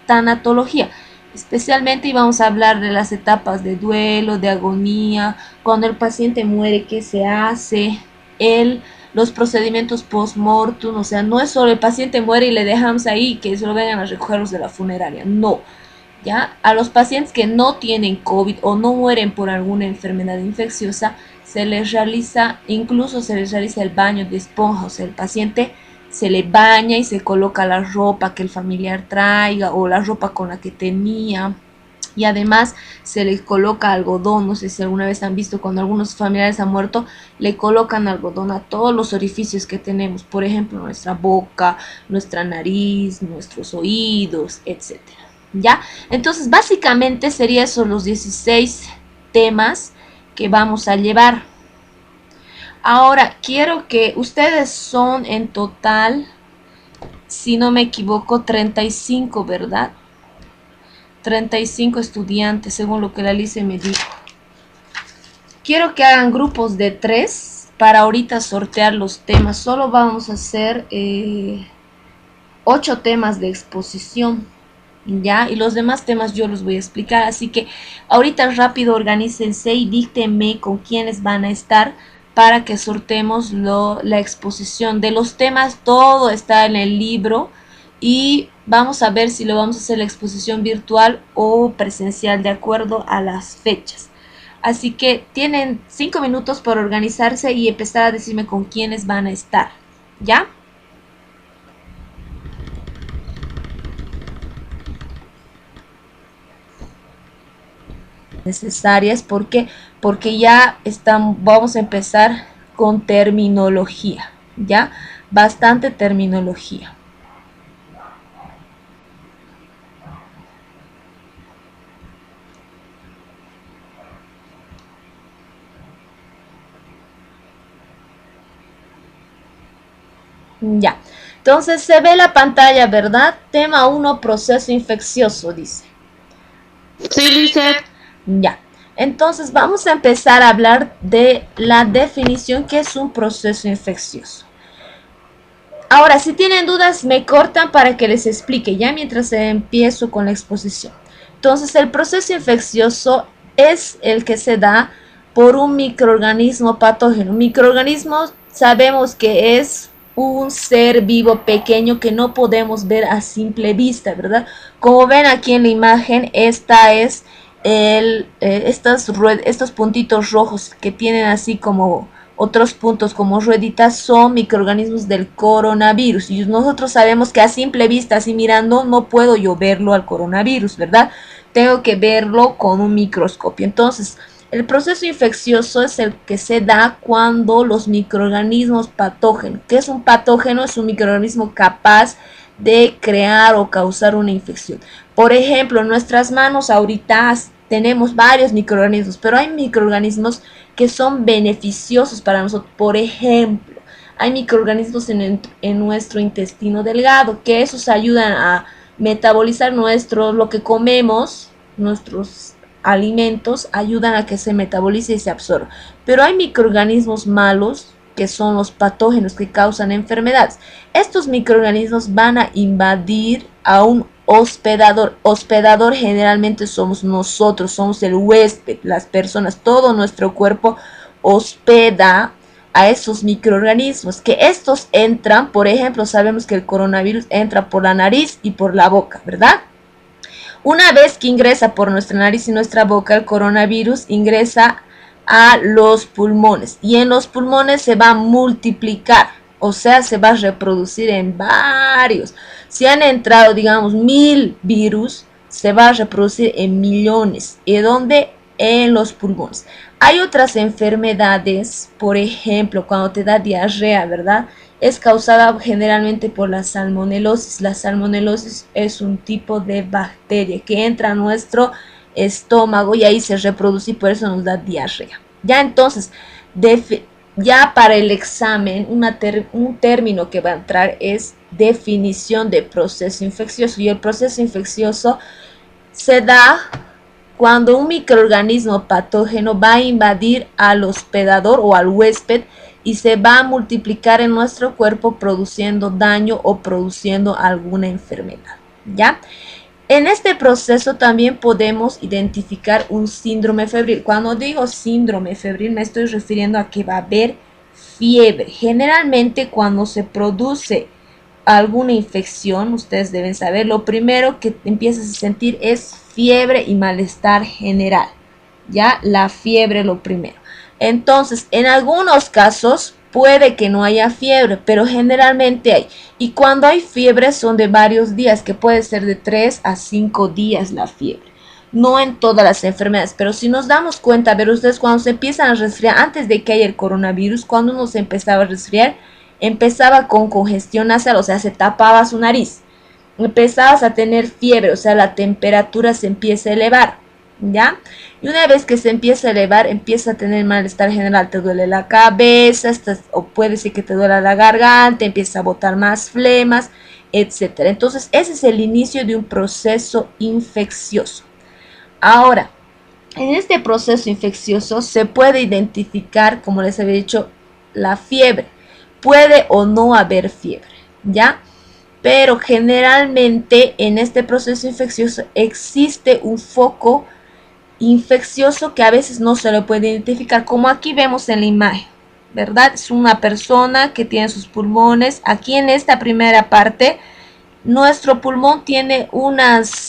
tanatología. Especialmente y vamos a hablar de las etapas de duelo, de agonía, cuando el paciente muere, qué se hace, los procedimientos post-mortem, o sea, no es solo el paciente muere y le dejamos ahí que solo vengan a recogerlos de la funeraria, no. ¿Ya? A los pacientes que no tienen COVID o no mueren por alguna enfermedad infecciosa, se les realiza, incluso se les realiza el baño de esponja, o sea, el paciente se le baña y se coloca la ropa que el familiar traiga o la ropa con la que tenía. Y además se le coloca algodón, no sé si alguna vez han visto cuando algunos familiares han muerto, le colocan algodón a todos los orificios que tenemos, por ejemplo, nuestra boca, nuestra nariz, nuestros oídos, etcétera. ¿Ya? Entonces, básicamente serían esos los 16 temas que vamos a llevar. Ahora, quiero que ustedes son en total, si no me equivoco, 35, ¿verdad? 35 estudiantes, según lo que la Alice me dijo. Quiero que hagan grupos de 3 para ahorita sortear los temas. Solo vamos a hacer 8 temas de exposición. ¿Ya? Y los demás temas yo los voy a explicar, así que ahorita rápido organícense y díctenme con quiénes van a estar para que sortemos la exposición de los temas. Todo está en el libro y vamos a ver si lo vamos a hacer la exposición virtual o presencial de acuerdo a las fechas. Así que tienen 5 minutos para organizarse y empezar a decirme con quiénes van a estar, ¿ya? Necesarias porque ya vamos a empezar con terminología, ya bastante terminología. Ya, entonces se ve la pantalla, ¿verdad? Tema 1, proceso infeccioso, dice. Sí, Lizeth. Ya, entonces vamos a empezar a hablar de la definición que es un proceso infeccioso. Ahora, si tienen dudas, me cortan para que les explique ya mientras empiezo con la exposición. Entonces, el proceso infeccioso es el que se da por un microorganismo patógeno. Microorganismo sabemos que es un ser vivo pequeño que no podemos ver a simple vista, ¿verdad? Como ven aquí en la imagen, esta es estos puntitos rojos que tienen así como otros puntos como rueditas, son microorganismos del coronavirus. Y nosotros sabemos que a simple vista, así mirando, no puedo yo verlo al coronavirus, ¿verdad? Tengo que verlo con un microscopio. Entonces, el proceso infeccioso es el que se da cuando los microorganismos patógenos, ¿qué es un patógeno? Es un microorganismo capaz de crear o causar una infección. Por ejemplo, en nuestras manos ahorita tenemos varios microorganismos, pero hay microorganismos que son beneficiosos para nosotros. Por ejemplo, hay microorganismos en nuestro intestino delgado, que esos ayudan a metabolizar lo que comemos, nuestros alimentos ayudan a que se metabolice y se absorba. Pero hay microorganismos malos que son los patógenos que causan enfermedades. Estos microorganismos van a invadir a un hospedador. Hospedador generalmente somos nosotros, somos el huésped, las personas, todo nuestro cuerpo hospeda a esos microorganismos, que estos entran, por ejemplo, sabemos que el coronavirus entra por la nariz y por la boca, ¿verdad? Una vez que ingresa por nuestra nariz y nuestra boca, el coronavirus ingresa a los pulmones y en los pulmones se va a multiplicar, o sea, se va a reproducir en varios. Si han entrado, digamos, 1000 virus, se va a reproducir en millones. ¿Y dónde? En los pulmones. Hay otras enfermedades, por ejemplo, cuando te da diarrea, ¿verdad? Es causada generalmente por la salmonelosis. La salmonelosis es un tipo de bacteria que entra a nuestro estómago y ahí se reproduce y por eso nos da diarrea. Ya entonces, ya para el examen, un término que va a entrar es definición de proceso infeccioso. Y el proceso infeccioso se da cuando un microorganismo patógeno va a invadir al hospedador o al huésped y se va a multiplicar en nuestro cuerpo produciendo daño o produciendo alguna enfermedad, ¿ya? En este proceso también podemos identificar un síndrome febril. Cuando digo síndrome febril me estoy refiriendo a que va a haber fiebre. Generalmente cuando se produce alguna infección, ustedes deben saber, lo primero que empiezas a sentir es fiebre y malestar general. Ya, la fiebre lo primero. Entonces, en algunos casos puede que no haya fiebre, pero generalmente hay. Y cuando hay fiebre son de varios días, que puede ser de 3 a 5 días la fiebre. No en todas las enfermedades, pero si nos damos cuenta, a ver ustedes, cuando se empiezan a resfriar, antes de que haya el coronavirus, cuando uno se empezaba a resfriar, empezaba con congestión nasal, o sea, se tapaba su nariz. Empezabas a tener fiebre, o sea, la temperatura se empieza a elevar, ¿ya? Y una vez que se empieza a elevar, empieza a tener malestar general, te duele la cabeza, o puede ser que te duela la garganta, empieza a botar más flemas, etcétera. Entonces, ese es el inicio de un proceso infeccioso. Ahora, en este proceso infeccioso se puede identificar, como les había dicho, la fiebre. Puede o no haber fiebre, ¿ya? Pero generalmente en este proceso infeccioso existe un foco infeccioso que a veces no se lo puede identificar, como aquí vemos en la imagen, ¿verdad? Es una persona que tiene sus pulmones. Aquí en esta primera parte, nuestro pulmón tiene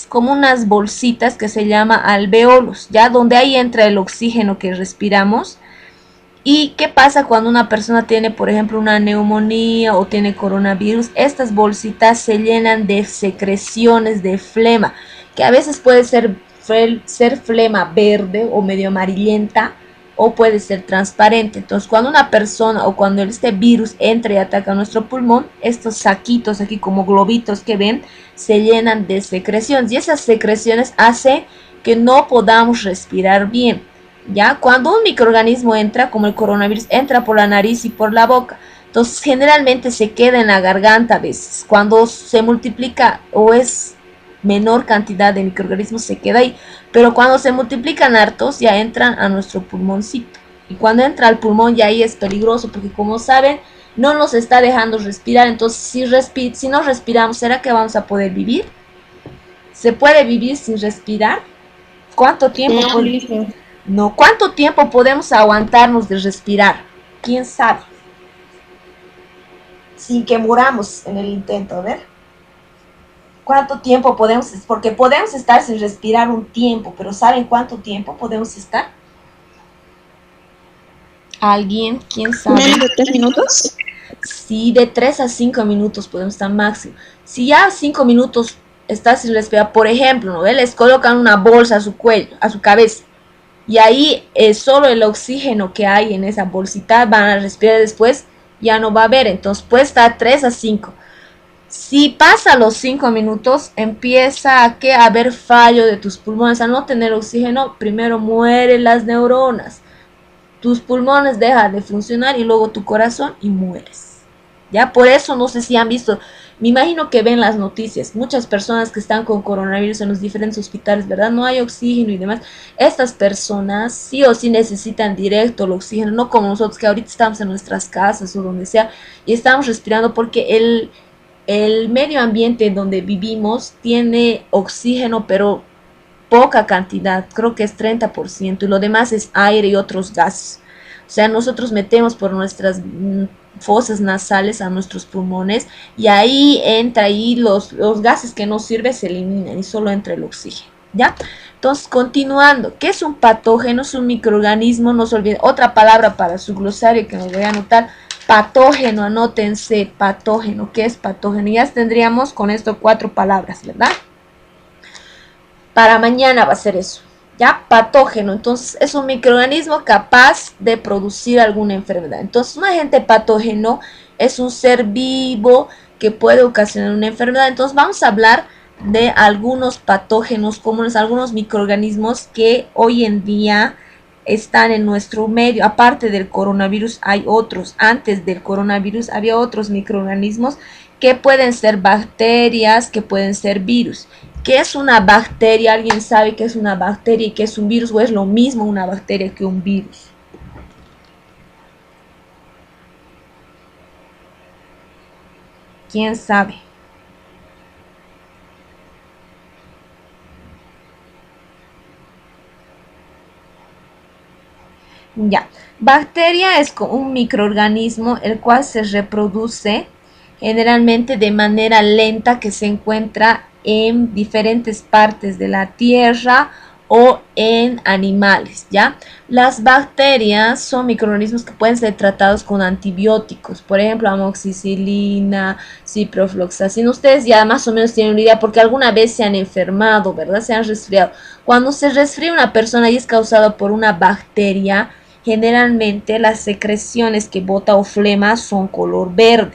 como unas bolsitas que se llama alveolos, ¿ya? Donde ahí entra el oxígeno que respiramos. ¿Y qué pasa cuando una persona tiene, por ejemplo, una neumonía o tiene coronavirus? Estas bolsitas se llenan de secreciones de flema, que a veces puede ser flema verde o medio amarillenta o puede ser transparente. Entonces, cuando una persona o cuando este virus entra y ataca nuestro pulmón, estos saquitos aquí como globitos que ven, se llenan de secreciones y esas secreciones hacen que no podamos respirar bien. ¿Ya? Cuando un microorganismo entra, como el coronavirus, entra por la nariz y por la boca. Entonces, generalmente se queda en la garganta a veces. Cuando se multiplica o es menor cantidad de microorganismos, se queda ahí. Pero cuando se multiplican hartos, ya entran a nuestro pulmoncito. Y cuando entra al pulmón, ya ahí es peligroso, porque como saben, no nos está dejando respirar. Entonces, si no respiramos, ¿será que vamos a poder vivir? ¿Se puede vivir sin respirar? ¿Cuánto tiempo? No, ¿cuánto tiempo podemos aguantarnos de respirar? ¿Quién sabe? sin que muramos en el intento. A ver, ¿cuánto tiempo podemos? Porque podemos estar sin respirar un tiempo, pero ¿saben cuánto tiempo podemos estar? ¿Alguien? ¿Quién sabe? ¿Menos de 3 minutos? Sí, de 3 a 5 minutos podemos estar máximo. Si ya 5 minutos estás sin respirar, por ejemplo, ¿no? Les colocan una bolsa a su cuello, a su cabeza, y ahí solo el oxígeno que hay en esa bolsita van a respirar, después ya no va a haber, entonces puede estar 3 a 5. Si pasa los 5 minutos, empieza a haber fallo de tus pulmones. Al no tener oxígeno, primero mueren las neuronas, tus pulmones dejan de funcionar y luego tu corazón y mueres. Ya, por eso no sé si han visto, me imagino que ven las noticias, muchas personas que están con coronavirus en los diferentes hospitales, ¿verdad? No hay oxígeno y demás. Estas personas sí o sí necesitan directo el oxígeno, no como nosotros que ahorita estamos en nuestras casas o donde sea y estamos respirando, porque el medio ambiente donde vivimos tiene oxígeno, pero poca cantidad, creo que es 30%, y lo demás es aire y otros gases. O sea, nosotros metemos por nuestras fosas nasales a nuestros pulmones y ahí entra y los gases que no sirven se eliminan y solo entra el oxígeno, ¿ya? Entonces, continuando, ¿qué es un patógeno? Es un microorganismo, no se olviden, otra palabra para su glosario que me voy a anotar, patógeno, anótense, patógeno, ¿qué es patógeno? Ya tendríamos con esto 4 palabras, ¿verdad? Para mañana va a ser eso, ¿ya? Patógeno, entonces es un microorganismo capaz de producir alguna enfermedad. Entonces un agente patógeno es un ser vivo que puede ocasionar una enfermedad. Entonces vamos a hablar de algunos patógenos comunes, algunos microorganismos que hoy en día están en nuestro medio. Aparte del coronavirus hay otros. Antes del coronavirus había otros microorganismos que pueden ser bacterias, que pueden ser virus. ¿Qué es una bacteria? ¿Alguien sabe qué es una bacteria y qué es un virus? ¿O es lo mismo una bacteria que un virus? ¿Quién sabe? Ya, bacteria es un microorganismo el cual se reproduce generalmente de manera lenta, que se encuentra en diferentes partes de la tierra o en animales, ¿ya? Las bacterias son microorganismos que pueden ser tratados con antibióticos, por ejemplo, amoxicilina, ciprofloxacina. Ustedes ya más o menos tienen una idea porque alguna vez se han enfermado, ¿verdad? Se han resfriado. Cuando se resfría una persona y es causado por una bacteria, generalmente las secreciones que bota o flema son color verde.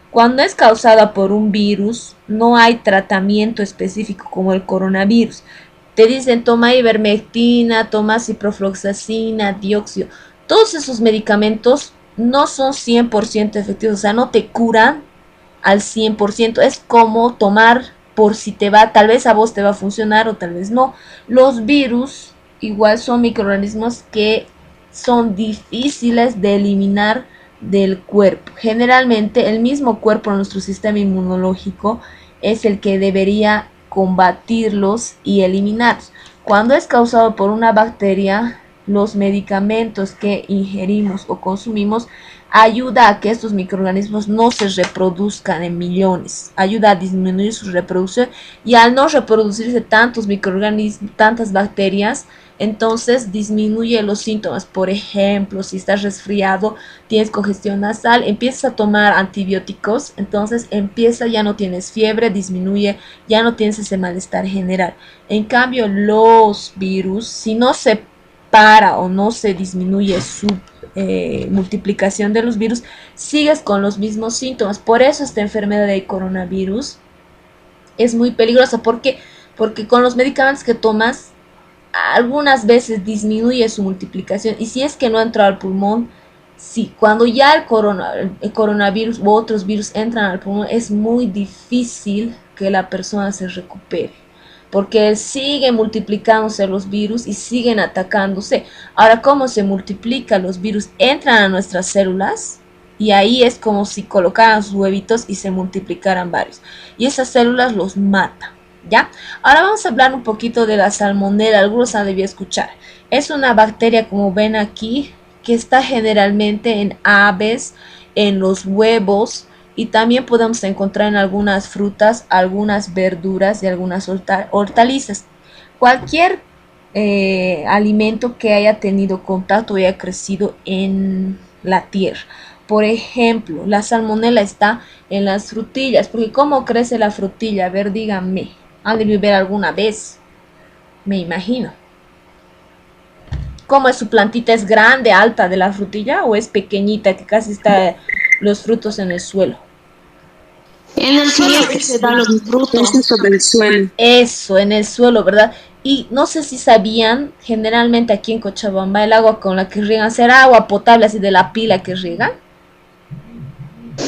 Cuando es causada por un virus, no hay tratamiento específico como el coronavirus. Te dicen toma ivermectina, toma ciprofloxacina, dióxido. Todos esos medicamentos no son 100% efectivos, o sea, no te curan al 100%. Es como tomar por si te va, tal vez a vos te va a funcionar o tal vez no. Los virus igual son microorganismos que son difíciles de eliminar del cuerpo. Generalmente el mismo cuerpo, nuestro sistema inmunológico, es el que debería combatirlos y eliminarlos. Cuando es causado por una bacteria, los medicamentos que ingerimos o consumimos ayuda a que estos microorganismos no se reproduzcan en millones, ayuda a disminuir su reproducción, y al no reproducirse tantos microorganismos, tantas bacterias, entonces disminuye los síntomas. Por ejemplo, si estás resfriado, tienes congestión nasal, empiezas a tomar antibióticos, entonces ya no tienes fiebre, disminuye, ya no tienes ese malestar general. En cambio, los virus, si no se para o no se disminuye su multiplicación de los virus, sigues con los mismos síntomas. Por eso esta enfermedad de coronavirus es muy peligrosa, porque con los medicamentos que tomas algunas veces disminuye su multiplicación, y si es que no entra al pulmón, sí, cuando ya el coronavirus u otros virus entran al pulmón, es muy difícil que la persona se recupere, porque siguen multiplicándose los virus y siguen atacándose. Ahora, ¿cómo se multiplican los virus? Entran a nuestras células y ahí es como si colocaran sus huevitos y se multiplicaran varios, y esas células los matan. ¿Ya? Ahora vamos a hablar un poquito de la salmonela. Algunos han debido escuchar. Es una bacteria, como ven aquí, que está generalmente en aves, en los huevos, y también podemos encontrar en algunas frutas, algunas verduras y algunas hortalizas. Cualquier alimento que haya tenido contacto y haya crecido en la tierra. Por ejemplo, la salmonela está en las frutillas, porque ¿cómo crece la frutilla? A ver, díganme. ¿Han de ver alguna vez? Me imagino. ¿Cómo es su plantita? ¿Es grande, alta de la frutilla o es pequeñita que casi está los frutos en el suelo? En el suelo que se dan los frutos sobre el suelo. Eso, en el suelo, ¿verdad? Y no sé si sabían, generalmente aquí en Cochabamba, el agua con la que riegan, ¿será agua potable así de la pila que riegan?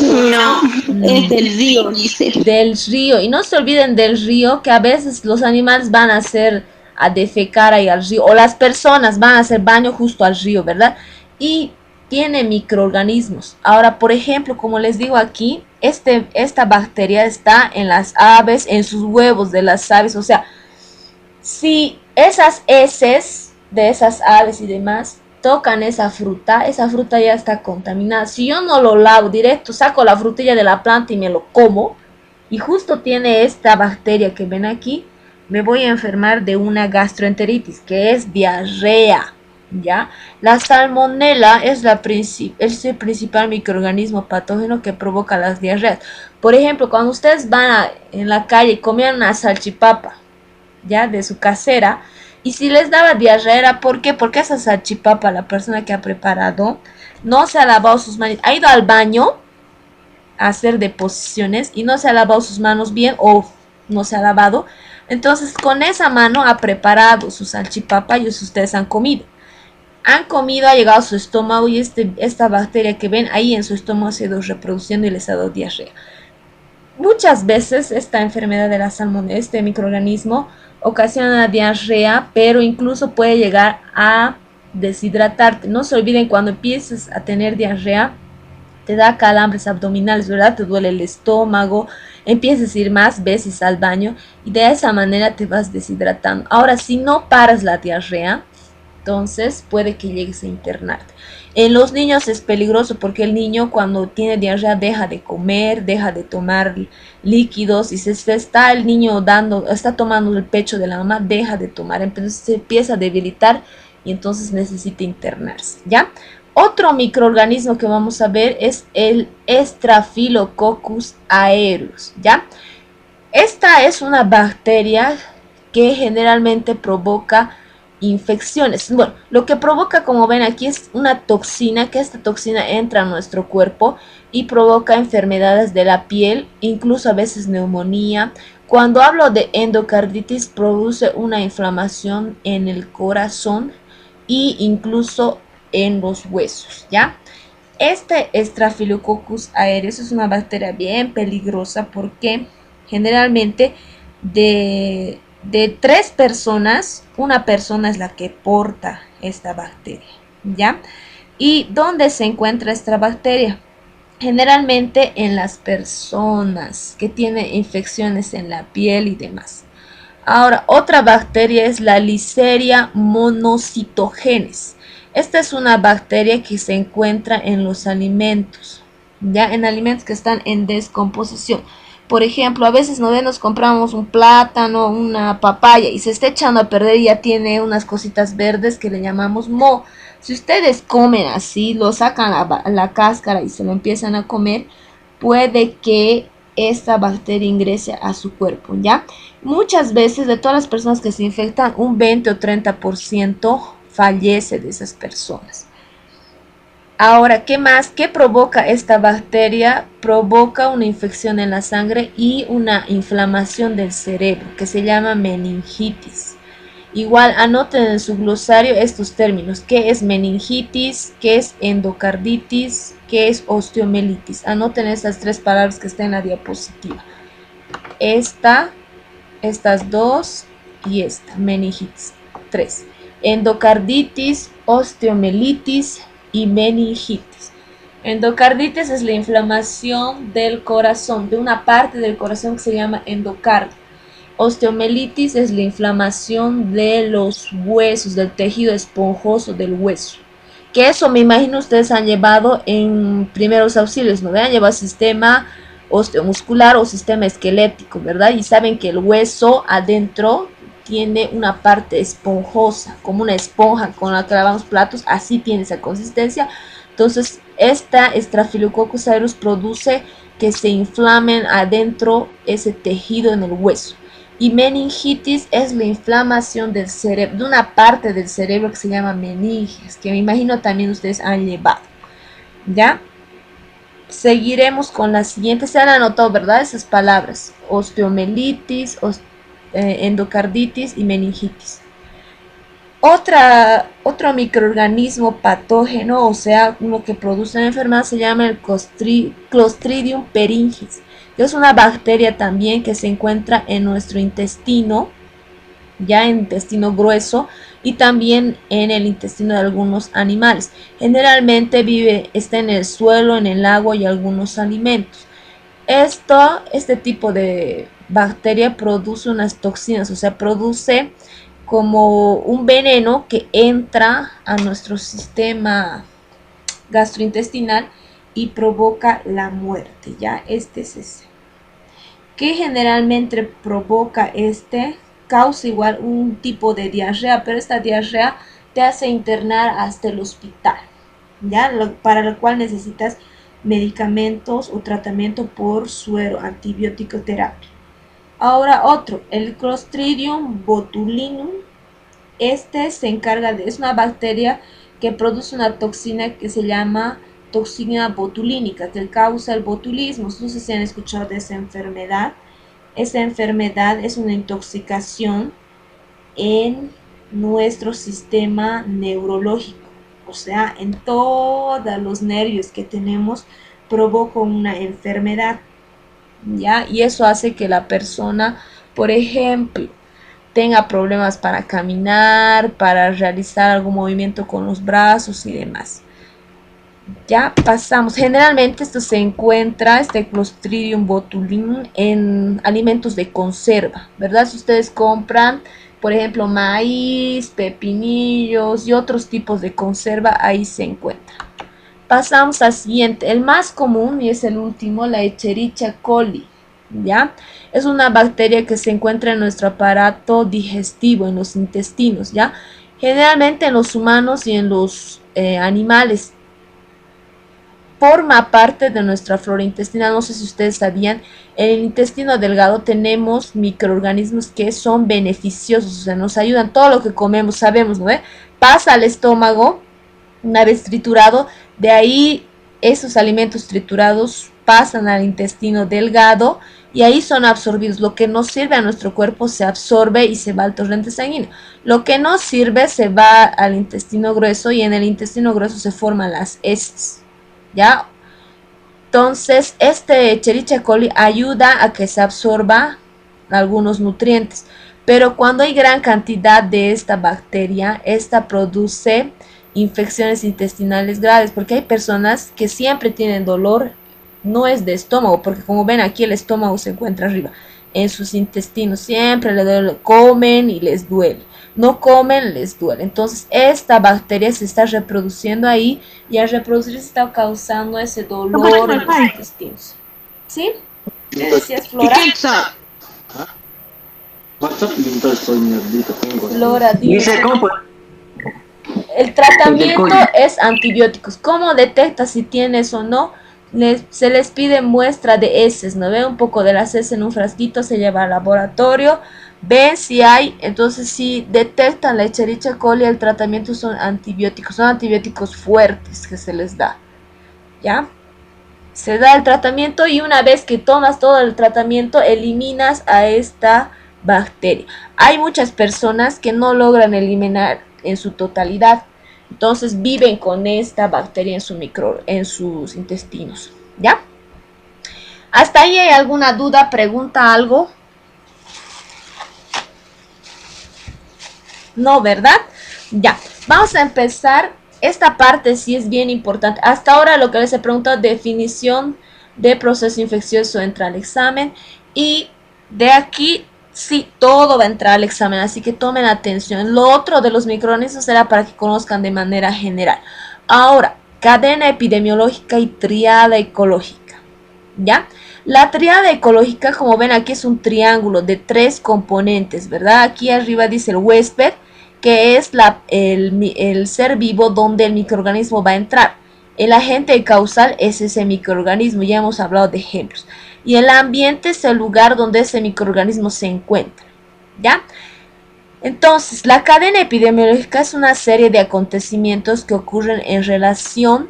No, es del río, dice. Del río. Y no se olviden del río, que a veces los animales van a hacer a defecar ahí al río, o las personas van a hacer baño justo al río, ¿verdad? Y tiene microorganismos. Ahora, por ejemplo, como les digo aquí, esta bacteria está en las aves, en sus huevos de las aves. O sea, si esas heces de esas aves y demás tocan esa fruta ya está contaminada. Si yo no lo lavo directo, saco la frutilla de la planta y me lo como, y justo tiene esta bacteria que ven aquí, me voy a enfermar de una gastroenteritis, que es diarrea, ¿ya? La salmonela es el principal microorganismo patógeno que provoca las diarreas. Por ejemplo, cuando ustedes van en la calle y comen una salchipapa, ¿ya? De su casera, y si les daba diarrea, ¿por qué? Porque esa salchipapa, la persona que ha preparado, no se ha lavado sus manos, ha ido al baño a hacer deposiciones y no se ha lavado sus manos bien o no se ha lavado. Entonces con esa mano ha preparado su salchipapa y ustedes han comido. Han comido, ha llegado a su estómago y esta bacteria que ven ahí en su estómago se ha ido reproduciendo y les ha dado diarrea. Muchas veces esta enfermedad de la salmonela, este microorganismo, ocasiona diarrea, pero incluso puede llegar a deshidratarte. No se olviden, cuando empieces a tener diarrea, te da calambres abdominales, ¿verdad? Te duele el estómago, empiezas a ir más veces al baño y de esa manera te vas deshidratando. Ahora, si no paras la diarrea, entonces puede que llegues a internarte. En los niños es peligroso porque el niño cuando tiene diarrea deja de comer, deja de tomar líquidos, y si se está el niño está tomando el pecho de la mamá, deja de tomar, entonces se empieza a debilitar y entonces necesita internarse, ¿ya? Otro microorganismo que vamos a ver es el Staphylococcus aureus, ¿ya? Esta es una bacteria que generalmente provoca infecciones. Bueno, lo que provoca, como ven aquí, es una toxina, que esta toxina entra a nuestro cuerpo y provoca enfermedades de la piel, incluso a veces neumonía. Cuando hablo de endocarditis, produce una inflamación en el corazón e incluso en los huesos, ¿ya? Este Staphylococcus aureus es una bacteria bien peligrosa porque generalmente de 3 personas, una persona es la que porta esta bacteria, ¿ya? ¿Y dónde se encuentra esta bacteria? Generalmente en las personas que tienen infecciones en la piel y demás. Ahora, otra bacteria es la Listeria monocytogenes. Esta es una bacteria que se encuentra en los alimentos, ya en alimentos que están en descomposición. Por ejemplo, a veces nos compramos un plátano, una papaya y se está echando a perder y ya tiene unas cositas verdes que le llamamos moho. Si ustedes comen así, lo sacan la cáscara y se lo empiezan a comer, puede que esta bacteria ingrese a su cuerpo, ¿ya? Muchas veces de todas las personas que se infectan, un 20 o 30% fallece de esas personas. Ahora, ¿qué más? ¿Qué provoca esta bacteria? Provoca una infección en la sangre y una inflamación del cerebro que se llama meningitis. Igual anoten en su glosario estos términos: ¿qué es meningitis? ¿Qué es endocarditis? ¿Qué es osteomelitis? Anoten estas 3 palabras que están en la diapositiva. Estas 2 y esta, meningitis. 3. Endocarditis, osteomelitis y meningitis. Endocarditis es la inflamación del corazón, de una parte del corazón que se llama endocardio. Osteomelitis es la inflamación de los huesos, del tejido esponjoso del hueso. Que eso me imagino ustedes han llevado en primeros auxilios, ¿no? Han llevado sistema osteomuscular o sistema esquelético, ¿verdad? Y saben que el hueso adentro tiene una parte esponjosa, como una esponja con la que lavamos platos, así tiene esa consistencia. Entonces, esta Staphylococcus aureus produce que se inflamen adentro ese tejido en el hueso. Y meningitis es la inflamación del cerebro, de una parte del cerebro que se llama meninges, que me imagino también ustedes han llevado. ¿Ya? Seguiremos con la siguiente. Se han anotado, ¿verdad? Esas palabras: osteomelitis, endocarditis y meningitis. Otro microorganismo patógeno, o sea, uno que produce la enfermedad, se llama el Clostridium perfringens, que es una bacteria también que se encuentra en nuestro intestino, ya en intestino grueso, y también en el intestino de algunos animales. Generalmente está en el suelo, en el agua y algunos alimentos. Este tipo de bacteria produce unas toxinas, o sea, produce como un veneno que entra a nuestro sistema gastrointestinal y provoca la muerte. Ya, este es ese. Que generalmente provoca causa igual un tipo de diarrea, pero esta diarrea te hace internar hasta el hospital, ¿ya? Para lo cual necesitas medicamentos o tratamiento por suero, antibiótico terapia. Ahora otro, el Clostridium botulinum. Se encarga es una bacteria que produce una toxina que se llama toxina botulínica, que causa el botulismo. No sé si han escuchado de esa enfermedad. Esa enfermedad es una intoxicación en nuestro sistema neurológico, o sea, en todos los nervios que tenemos provoca una enfermedad, ¿ya? Y eso hace que la persona, por ejemplo, tenga problemas para caminar, para realizar algún movimiento con los brazos y demás. Ya pasamos. Generalmente esto se encuentra, este Clostridium botulinum, en alimentos de conserva, ¿verdad? Si ustedes compran, por ejemplo, maíz, pepinillos y otros tipos de conserva, ahí se encuentra. Pasamos al siguiente, el más común y es el último, la Escherichia coli, ¿ya? Es una bacteria que se encuentra en nuestro aparato digestivo, en los intestinos, ¿ya? Generalmente en los humanos y en los animales. Forma parte de nuestra flora intestinal. No sé si ustedes sabían, en el intestino delgado tenemos microorganismos que son beneficiosos, o sea, nos ayudan. Todo lo que comemos, sabemos, ¿no? Pasa al estómago, una vez triturado, de ahí esos alimentos triturados pasan al intestino delgado y ahí son absorbidos. Lo que nos sirve a nuestro cuerpo se absorbe y se va al torrente sanguíneo. Lo que no sirve se va al intestino grueso y en el intestino grueso se forman las heces, ¿ya? Entonces, Escherichia coli ayuda a que se absorba algunos nutrientes, pero cuando hay gran cantidad de esta bacteria, esta produce infecciones intestinales graves, porque hay personas que siempre tienen dolor, no es de estómago, porque como ven aquí el estómago se encuentra arriba, en sus intestinos siempre les duele, comen y les duele, no comen, les duele. Entonces esta bacteria se está reproduciendo ahí y al reproducirse está causando ese dolor en los intestinos. ¿Sí? ¿Qué decías, Flora? Flora, dice. El tratamiento es antibióticos. ¿Cómo detecta si tienes o no? Se les pide muestra de heces, ¿no? Ve un poco de las heces en un frasquito, se lleva al laboratorio, ven si hay, entonces si detectan la Escherichia coli, el tratamiento son antibióticos fuertes que se les da, ¿ya? Se da el tratamiento y una vez que tomas todo el tratamiento, eliminas a esta bacteria. Hay muchas personas que no logran eliminar en su totalidad, entonces viven con esta bacteria en sus intestinos, ¿ya? ¿Hasta ahí hay alguna duda, pregunta, algo? No, ¿verdad? Ya, vamos a empezar. Esta parte sí es bien importante. Hasta ahora lo que les he preguntado, definición de proceso infeccioso entra al examen y de aquí sí, todo va a entrar al examen, así que tomen atención. Lo otro de los microorganismos será para que conozcan de manera general. Ahora, cadena epidemiológica y triada ecológica, ¿ya? La triada ecológica, como ven aquí, es un triángulo de 3 componentes, ¿verdad? Aquí arriba dice el huésped, que es el ser vivo donde el microorganismo va a entrar. El agente causal es ese microorganismo, ya hemos hablado de ejemplos. Y el ambiente es el lugar donde ese microorganismo se encuentra, ¿ya? Entonces, la cadena epidemiológica es una serie de acontecimientos que ocurren en relación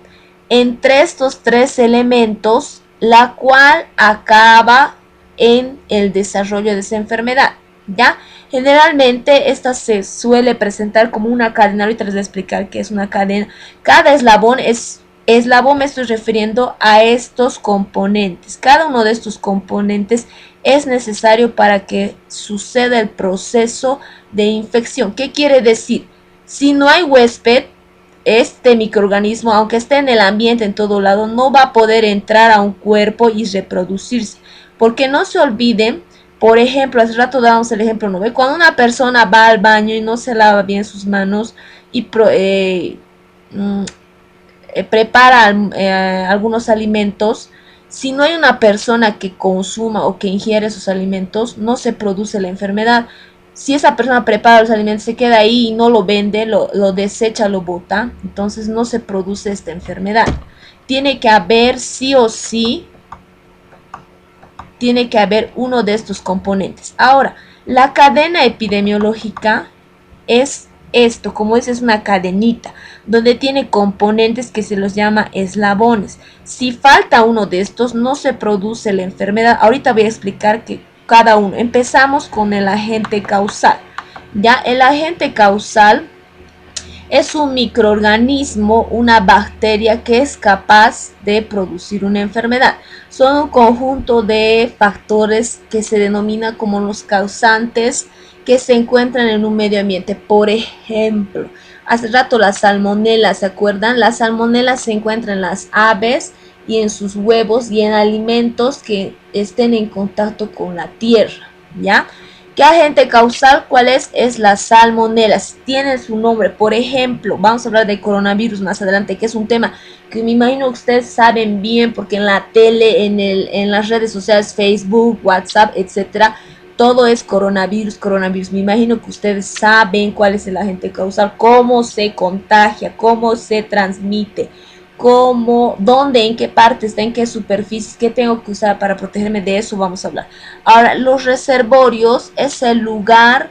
entre estos 3 elementos, la cual acaba en el desarrollo de esa enfermedad, ¿ya? Generalmente esta se suele presentar como una cadena. Ahorita les voy a explicar qué es una cadena. Cada eslabón me estoy refiriendo a estos componentes. Cada uno de estos componentes es necesario para que suceda el proceso de infección. ¿Qué quiere decir? Si no hay huésped, este microorganismo, aunque esté en el ambiente en todo lado, no va a poder entrar a un cuerpo y reproducirse. Porque no se olviden, por ejemplo, hace rato dábamos el ejemplo, ¿no ve? Cuando una persona va al baño y no se lava bien sus manos y prepara algunos alimentos, si no hay una persona que consuma o que ingiere esos alimentos, no se produce la enfermedad. Si esa persona prepara los alimentos, se queda ahí y no lo vende, lo desecha, lo bota, entonces no se produce esta enfermedad. Tiene que haber sí o sí, tiene que haber uno de estos componentes. Ahora, la cadena epidemiológica es esto, como es una cadenita, donde tiene componentes que se los llama eslabones. Si falta uno de estos, no se produce la enfermedad. Ahorita voy a explicar que cada uno. Empezamos con el agente causal. Ya, el agente causal es un microorganismo, una bacteria que es capaz de producir una enfermedad. Son un conjunto de factores que se denomina como los causantes que se encuentran en un medio ambiente. Por ejemplo, hace rato la salmonela, ¿se acuerdan? La salmonela se encuentra en las aves y en sus huevos y en alimentos que estén en contacto con la tierra, ¿ya? ¿Qué agente causal? ¿Cuál es? Es la salmonela. Tiene su nombre. Por ejemplo, vamos a hablar de coronavirus más adelante, que es un tema que me imagino que ustedes saben bien, porque en la tele, en las redes sociales, Facebook, WhatsApp, etcétera, todo es coronavirus, coronavirus. Me imagino que ustedes saben cuál es el agente causal, cómo se contagia, cómo se transmite, cómo, dónde, en qué parte está, en qué superficies, qué tengo que usar para protegerme. De eso vamos a hablar. Ahora, los reservorios es el lugar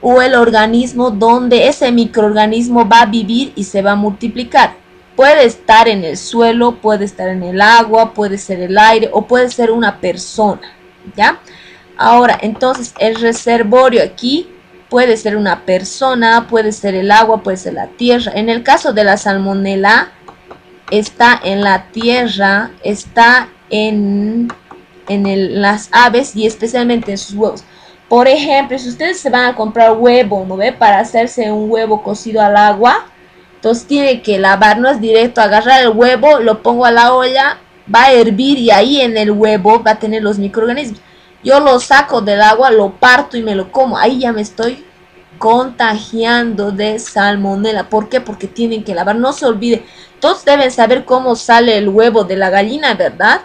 o el organismo donde ese microorganismo va a vivir y se va a multiplicar. Puede estar en el suelo, puede estar en el agua, puede ser el aire o puede ser una persona, ¿ya? Ahora, entonces, el reservorio aquí puede ser una persona, puede ser el agua, puede ser la tierra. En el caso de la salmonela, está en la tierra, está en las aves y especialmente en sus huevos. Por ejemplo, si ustedes se van a comprar huevo, ¿no ve? Para hacerse un huevo cocido al agua, entonces tiene que lavar, no es directo, agarrar el huevo, lo pongo a la olla, va a hervir y ahí en el huevo va a tener los microorganismos. Yo lo saco del agua, lo parto y me lo como. Ahí ya me estoy contagiando de salmonela. ¿Por qué? Porque tienen que lavar. No se olvide, todos deben saber cómo sale el huevo de la gallina, ¿verdad?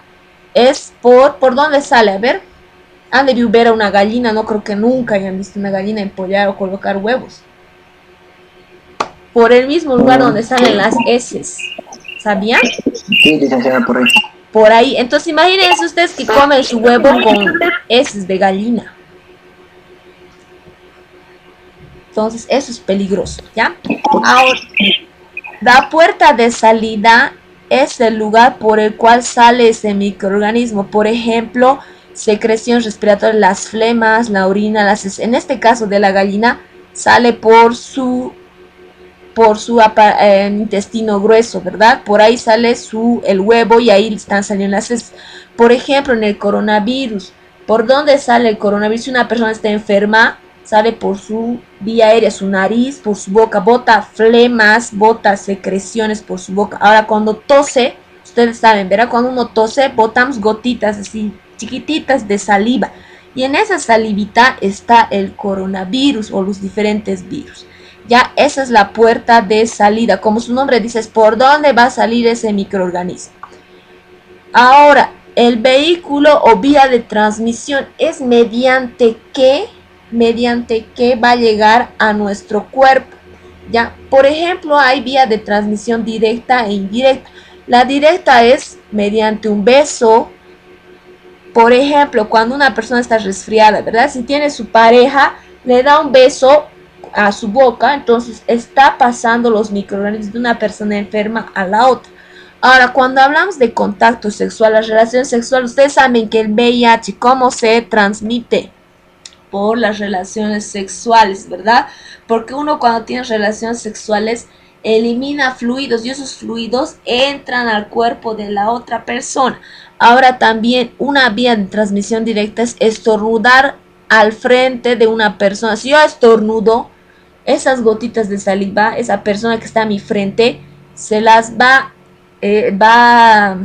Es por dónde sale. A ver, han debido ver a una gallina. No creo que nunca hayan visto una gallina empollar o colocar huevos. Por el mismo lugar donde salen las heces. ¿Sabían? Sí, licenciada, por ahí. Por ahí. Entonces imagínense ustedes que comen su huevo con heces de gallina. Entonces eso es peligroso, ¿ya? Ahora, la puerta de salida es el lugar por el cual sale ese microorganismo. Por ejemplo, secreción respiratoria, las flemas, la orina, en este caso de la gallina, sale por su intestino grueso, ¿verdad? Por ahí sale el huevo y ahí están saliendo las heces. Por ejemplo, en el coronavirus, ¿por dónde sale el coronavirus? Si una persona está enferma, sale por su vía aérea, su nariz, por su boca, bota flemas, bota secreciones por su boca. Ahora, cuando tose, ustedes saben, ¿verdad? Cuando uno tose, botamos gotitas así chiquititas de saliva. Y en esa salivita está el coronavirus o los diferentes virus. Ya esa es la puerta de salida. Como su nombre dice, es por dónde va a salir ese microorganismo. Ahora, el vehículo o vía de transmisión es mediante qué va a llegar a nuestro cuerpo. Ya, por ejemplo, hay vía de transmisión directa e indirecta. La directa es mediante un beso. Por ejemplo, cuando una persona está resfriada, ¿verdad? Si tiene su pareja, le da un beso a su boca, entonces está pasando los microorganismos de una persona enferma a la otra. Ahora, cuando hablamos de contacto sexual, las relaciones sexuales, ustedes saben que el VIH, ¿cómo se transmite? Por las relaciones sexuales, ¿verdad? Porque uno cuando tiene relaciones sexuales elimina fluidos y esos fluidos entran al cuerpo de la otra persona. Ahora también una vía de transmisión directa es estornudar al frente de una persona. Si yo estornudo, esas gotitas de saliva, esa persona que está a mi frente, se las va a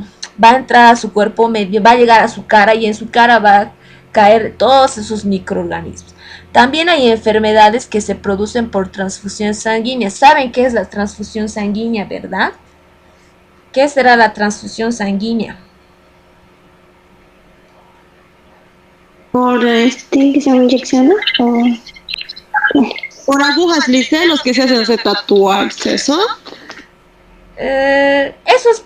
entrar a su cuerpo medio, va a llegar a su cara y en su cara va a caer todos esos microorganismos. También hay enfermedades que se producen por transfusión sanguínea. ¿Saben qué es la transfusión sanguínea, verdad? ¿Qué será la transfusión sanguínea? Por que se inyecciona o por agujas, Lice, los que se hacen tatuarse, ¿eso? Eso es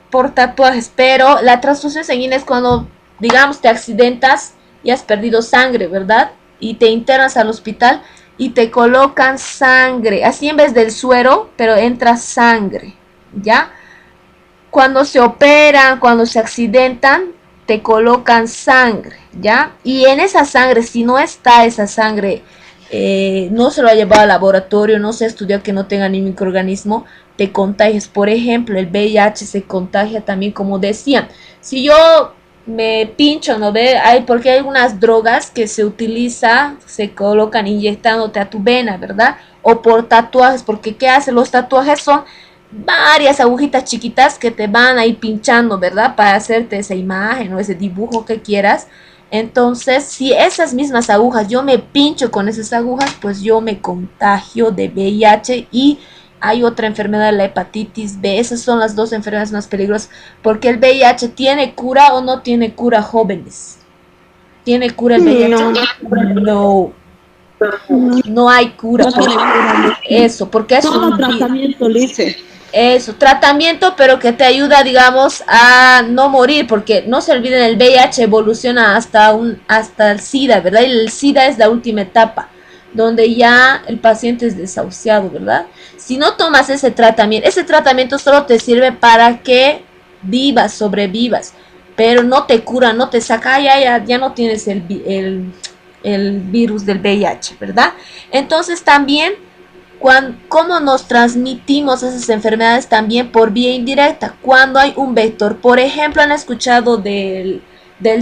por tatuajes, pero la transfusión sanguínea es cuando, digamos, te accidentas y has perdido sangre, ¿verdad? Y te internas al hospital y te colocan sangre, así en vez del suero, pero entra sangre, ¿ya? Cuando se operan, cuando se accidentan, te colocan sangre, ¿ya? Y en esa sangre, si no está esa sangre, no se lo ha llevado al laboratorio, no se estudió que no tenga ni microorganismo, te contagias. Por ejemplo, el VIH se contagia también, como decían. Si yo me pincho, ¿no ve? Porque hay unas drogas que se utiliza, se colocan inyectándote a tu vena, ¿verdad? O por tatuajes, porque ¿qué hacen? Los tatuajes son varias agujitas chiquitas que te van a ir pinchando, ¿verdad? Para hacerte esa imagen o ese dibujo que quieras. Entonces, si esas mismas agujas yo me pincho con esas agujas, pues yo me contagio de VIH y hay otra enfermedad, la hepatitis B. Esas son las dos enfermedades más peligrosas porque el VIH tiene cura o no tiene cura, jóvenes. ¿Tiene cura el VIH? No. No hay cura. Eso, porque es un tratamiento, Lice. Eso, tratamiento, pero que te ayuda, digamos, a no morir, porque no se olviden, el VIH evoluciona hasta el SIDA, ¿verdad? Y el SIDA es la última etapa, donde ya el paciente es desahuciado, ¿verdad? Si no tomas ese tratamiento solo te sirve para que vivas, sobrevivas, pero no te cura, no te saca, ya no tienes el virus del VIH, ¿verdad? Entonces también cómo nos transmitimos esas enfermedades también por vía indirecta, cuando hay un vector. Por ejemplo, han escuchado del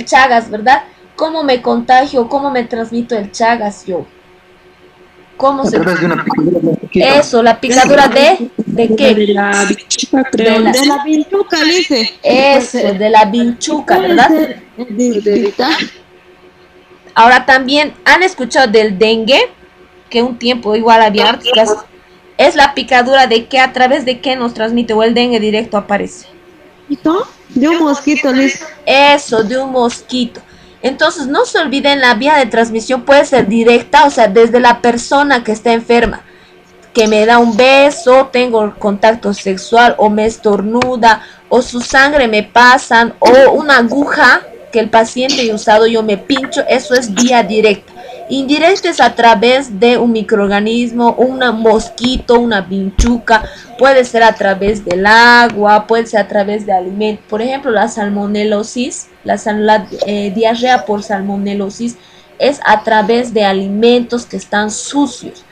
Chagas, ¿verdad? ¿Cómo me contagio? ¿Cómo me transmito el Chagas yo? ¿Cómo se... través de una picadura de mosquito. Eso, la picadura ¿de qué? De la bichuca, creo. De la vinchuca, Lice. Eso, de la vinchuca, ¿verdad? Ahora también han escuchado del dengue, que un tiempo igual había hartos casos. Es la picadura de que a través de qué nos transmite, o el dengue directo aparece. De un mosquito, Liz. Eso, de un mosquito. Entonces no se olviden, la vía de transmisión puede ser directa, o sea, desde la persona que está enferma, que me da un beso, tengo contacto sexual, o me estornuda, o su sangre me pasan, o una aguja que el paciente ha usado, yo me pincho, eso es vía directa. Indirecta es a través de un microorganismo, un mosquito, una vinchuca, puede ser a través del agua, puede ser a través de alimentos. Por ejemplo, la salmonelosis, la diarrea por salmonelosis es a través de alimentos que están sucios.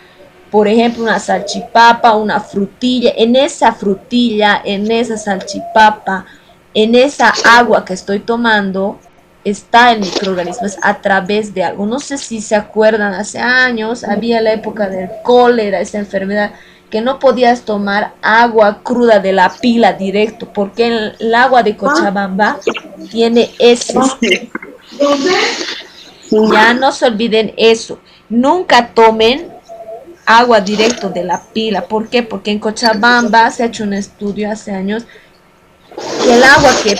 Por ejemplo, una salchipapa, una frutilla, en esa frutilla, en esa salchipapa, en esa agua que estoy tomando, está el microorganismo, es a través de algo. No sé si se acuerdan, hace años había la época del cólera, esa enfermedad, que no podías tomar agua cruda de la pila directo, porque el agua de Cochabamba tiene heces. Ya no se olviden eso. Nunca tomen agua directo de la pila. ¿Por qué? Porque en Cochabamba se ha hecho un estudio hace años que el agua que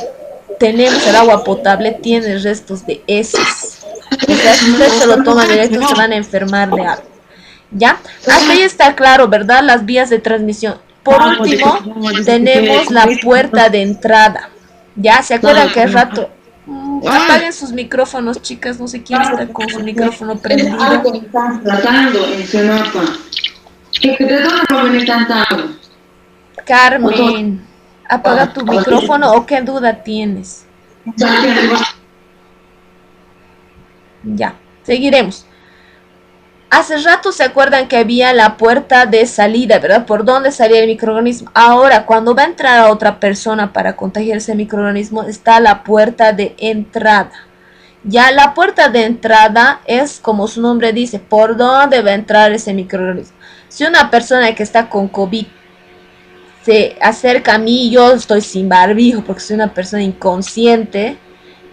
tenemos, el agua potable, tiene restos de heces. O sea, si ustedes se lo toman directo, se van a enfermar de algo. ¿Ya? Hasta ahí está claro, ¿verdad? Las vías de transmisión. Por último, tenemos la puerta de entrada. ¿Ya? ¿Se acuerdan que al rato? Apaguen sus micrófonos, chicas. No sé quién está con su micrófono prendido. Tratando en su mapa. ¿De dónde va a venir tanta agua? Carmen, apaga tu micrófono o qué duda tienes. Ya, seguiremos. Hace rato se acuerdan que había la puerta de salida, ¿verdad? Por donde salía el microorganismo. Ahora, cuando va a entrar a otra persona para contagiarse el microorganismo, está la puerta de entrada. Ya la puerta de entrada es, como su nombre dice, por dónde va a entrar ese microorganismo. Si una persona que está con COVID se acerca a mí, yo estoy sin barbijo porque soy una persona inconsciente,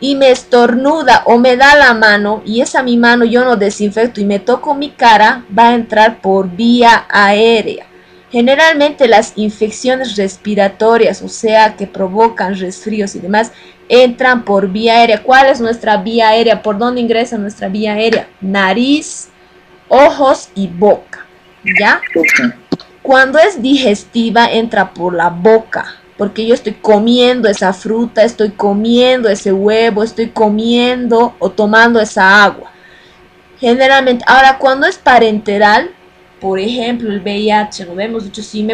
y me estornuda o me da la mano y esa mi mano yo no desinfecto y me toco mi cara, va a entrar por vía aérea. Generalmente las infecciones respiratorias, o sea, que provocan resfríos y demás, entran por vía aérea. ¿Cuál es nuestra vía aérea? ¿Por dónde ingresa nuestra vía aérea? Nariz, ojos y boca. ¿Ya? Cuando es digestiva, entra por la boca. Porque yo estoy comiendo esa fruta, estoy comiendo ese huevo, estoy comiendo o tomando esa agua. Generalmente, ahora cuando es parenteral, por ejemplo el VIH, lo hemos dicho, si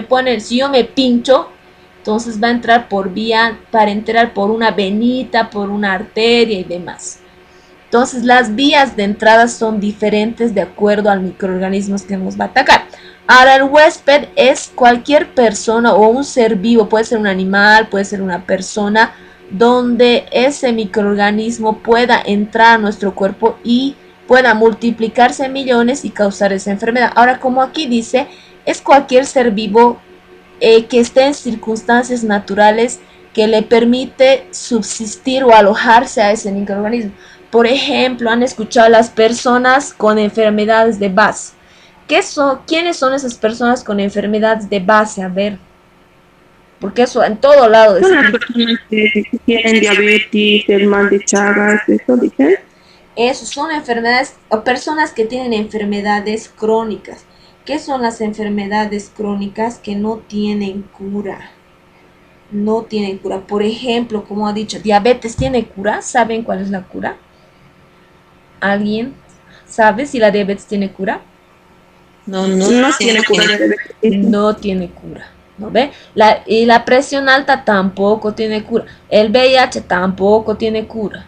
yo me pincho, entonces va a entrar por vía parenteral, por una venita, por una arteria y demás. Entonces las vías de entrada son diferentes de acuerdo al microorganismo que nos va a atacar. Ahora el huésped es cualquier persona o un ser vivo, puede ser un animal, puede ser una persona, donde ese microorganismo pueda entrar a nuestro cuerpo y pueda multiplicarse en millones y causar esa enfermedad. Ahora, como aquí dice, es cualquier ser vivo que esté en circunstancias naturales que le permite subsistir o alojarse a ese microorganismo. Por ejemplo, han escuchado a las personas con enfermedades de base. ¿Quiénes son esas personas con enfermedades de base? A ver, porque eso en todo lado. Son las personas que tienen diabetes, el mal de Chagas, eso dicen. Eso son enfermedades o personas que tienen enfermedades crónicas. ¿Qué son las enfermedades crónicas? Que no tienen cura. No tienen cura. Por ejemplo, como ha dicho, diabetes tiene cura. ¿Saben cuál es la cura? ¿Alguien sabe si la diabetes tiene cura? No tiene cura. No tiene cura. ¿No ve? Y la presión alta tampoco tiene cura. El VIH tampoco tiene cura.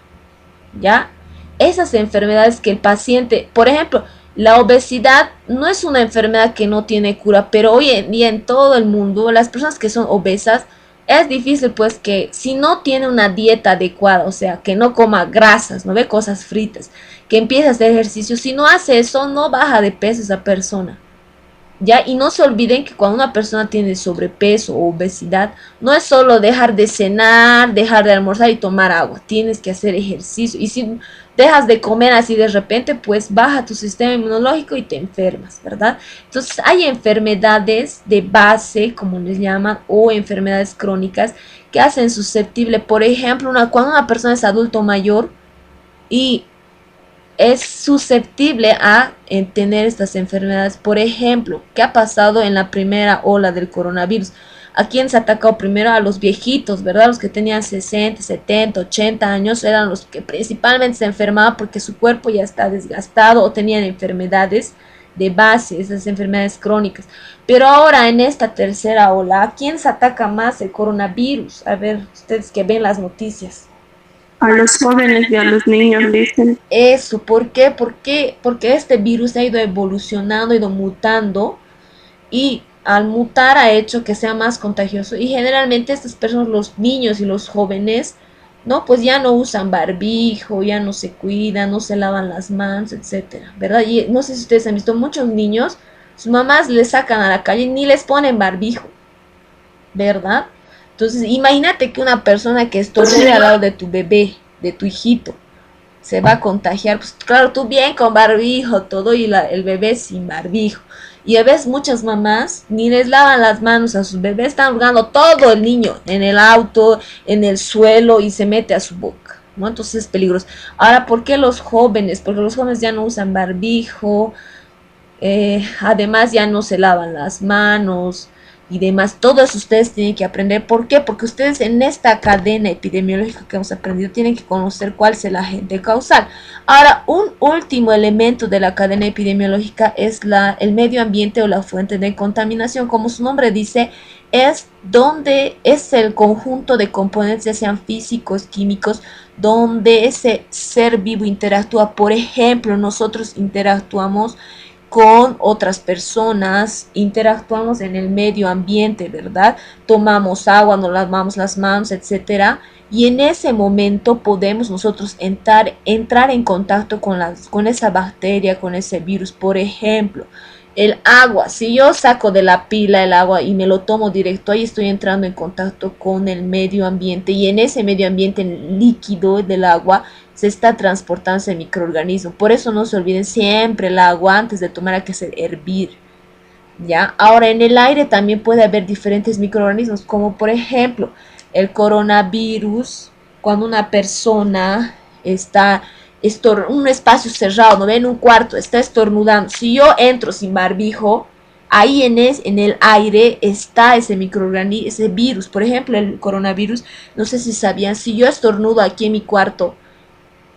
¿Ya? Esas enfermedades que el paciente, por ejemplo, la obesidad no es una enfermedad que no tiene cura, pero hoy en día en todo el mundo, las personas que son obesas, es difícil pues que si no tiene una dieta adecuada, o sea, que no coma grasas, no ve cosas fritas, que empiece a hacer ejercicio, si no hace eso, no baja de peso esa persona. ¿Ya? Y no se olviden que cuando una persona tiene sobrepeso o obesidad, no es solo dejar de cenar, dejar de almorzar y tomar agua, tienes que hacer ejercicio. Y si dejas de comer así de repente, pues baja tu sistema inmunológico y te enfermas, ¿verdad? Entonces hay enfermedades de base, como les llaman, o enfermedades crónicas que hacen susceptible, por ejemplo, cuando una persona es adulto mayor y es susceptible a tener estas enfermedades. Por ejemplo, ¿qué ha pasado en la primera ola del coronavirus? ¿A quién se ha atacado primero? A los viejitos, ¿verdad? Los que tenían 60, 70, 80 años eran los que principalmente se enfermaban porque su cuerpo ya está desgastado o tenían enfermedades de base, esas enfermedades crónicas. Pero ahora en esta tercera ola, ¿a quién se ataca más el coronavirus? A ver, ustedes que ven las noticias. A los jóvenes y a los niños, dicen. Eso, ¿por qué? Porque este virus ha ido evolucionando, ha ido mutando y al mutar ha hecho que sea más contagioso y generalmente estas personas, los niños y los jóvenes, ¿no? Pues ya no usan barbijo, ya no se cuidan, no se lavan las manos, etcétera, ¿verdad? Y no sé si ustedes han visto muchos niños, sus mamás les sacan a la calle ni les ponen barbijo, ¿verdad? Entonces, imagínate que una persona que estornude al lado de tu bebé, de tu hijito, se va a contagiar. Pues claro, tú bien con barbijo, todo, y el bebé sin barbijo. Y a veces muchas mamás ni les lavan las manos a sus bebés, están jugando todo el niño en el auto, en el suelo y se mete a su boca, ¿no? Entonces es peligroso. Ahora, ¿por qué los jóvenes? Porque los jóvenes ya no usan barbijo, además ya no se lavan las manos y demás. Todo eso ustedes tienen que aprender. ¿Por qué? Porque ustedes en esta cadena epidemiológica que hemos aprendido tienen que conocer cuál es el agente causal. Ahora, un último elemento de la cadena epidemiológica es el medio ambiente o la fuente de contaminación. Como su nombre dice, es donde es el conjunto de componentes, ya sean físicos, químicos, donde ese ser vivo interactúa. Por ejemplo, nosotros interactuamos con otras personas, interactuamos en el medio ambiente, ¿verdad? Tomamos agua, nos lavamos las manos, etcétera. Y en ese momento podemos nosotros entrar en contacto con esa bacteria, con ese virus. Por ejemplo, el agua. Si yo saco de la pila el agua y me lo tomo directo, ahí estoy entrando en contacto con el medio ambiente. Y en ese medio ambiente líquido del agua se está transportando ese microorganismo. Por eso no se olviden siempre el agua antes de tomar hay que hacer hervir. ¿Ya? Ahora en el aire también puede haber diferentes microorganismos, como por ejemplo el coronavirus, cuando una persona está en un espacio cerrado, no ve, en un cuarto, está estornudando. Si yo entro sin barbijo, ahí en el aire está ese microorganismo, ese virus. Por ejemplo, el coronavirus, no sé si sabían, si yo estornudo aquí en mi cuarto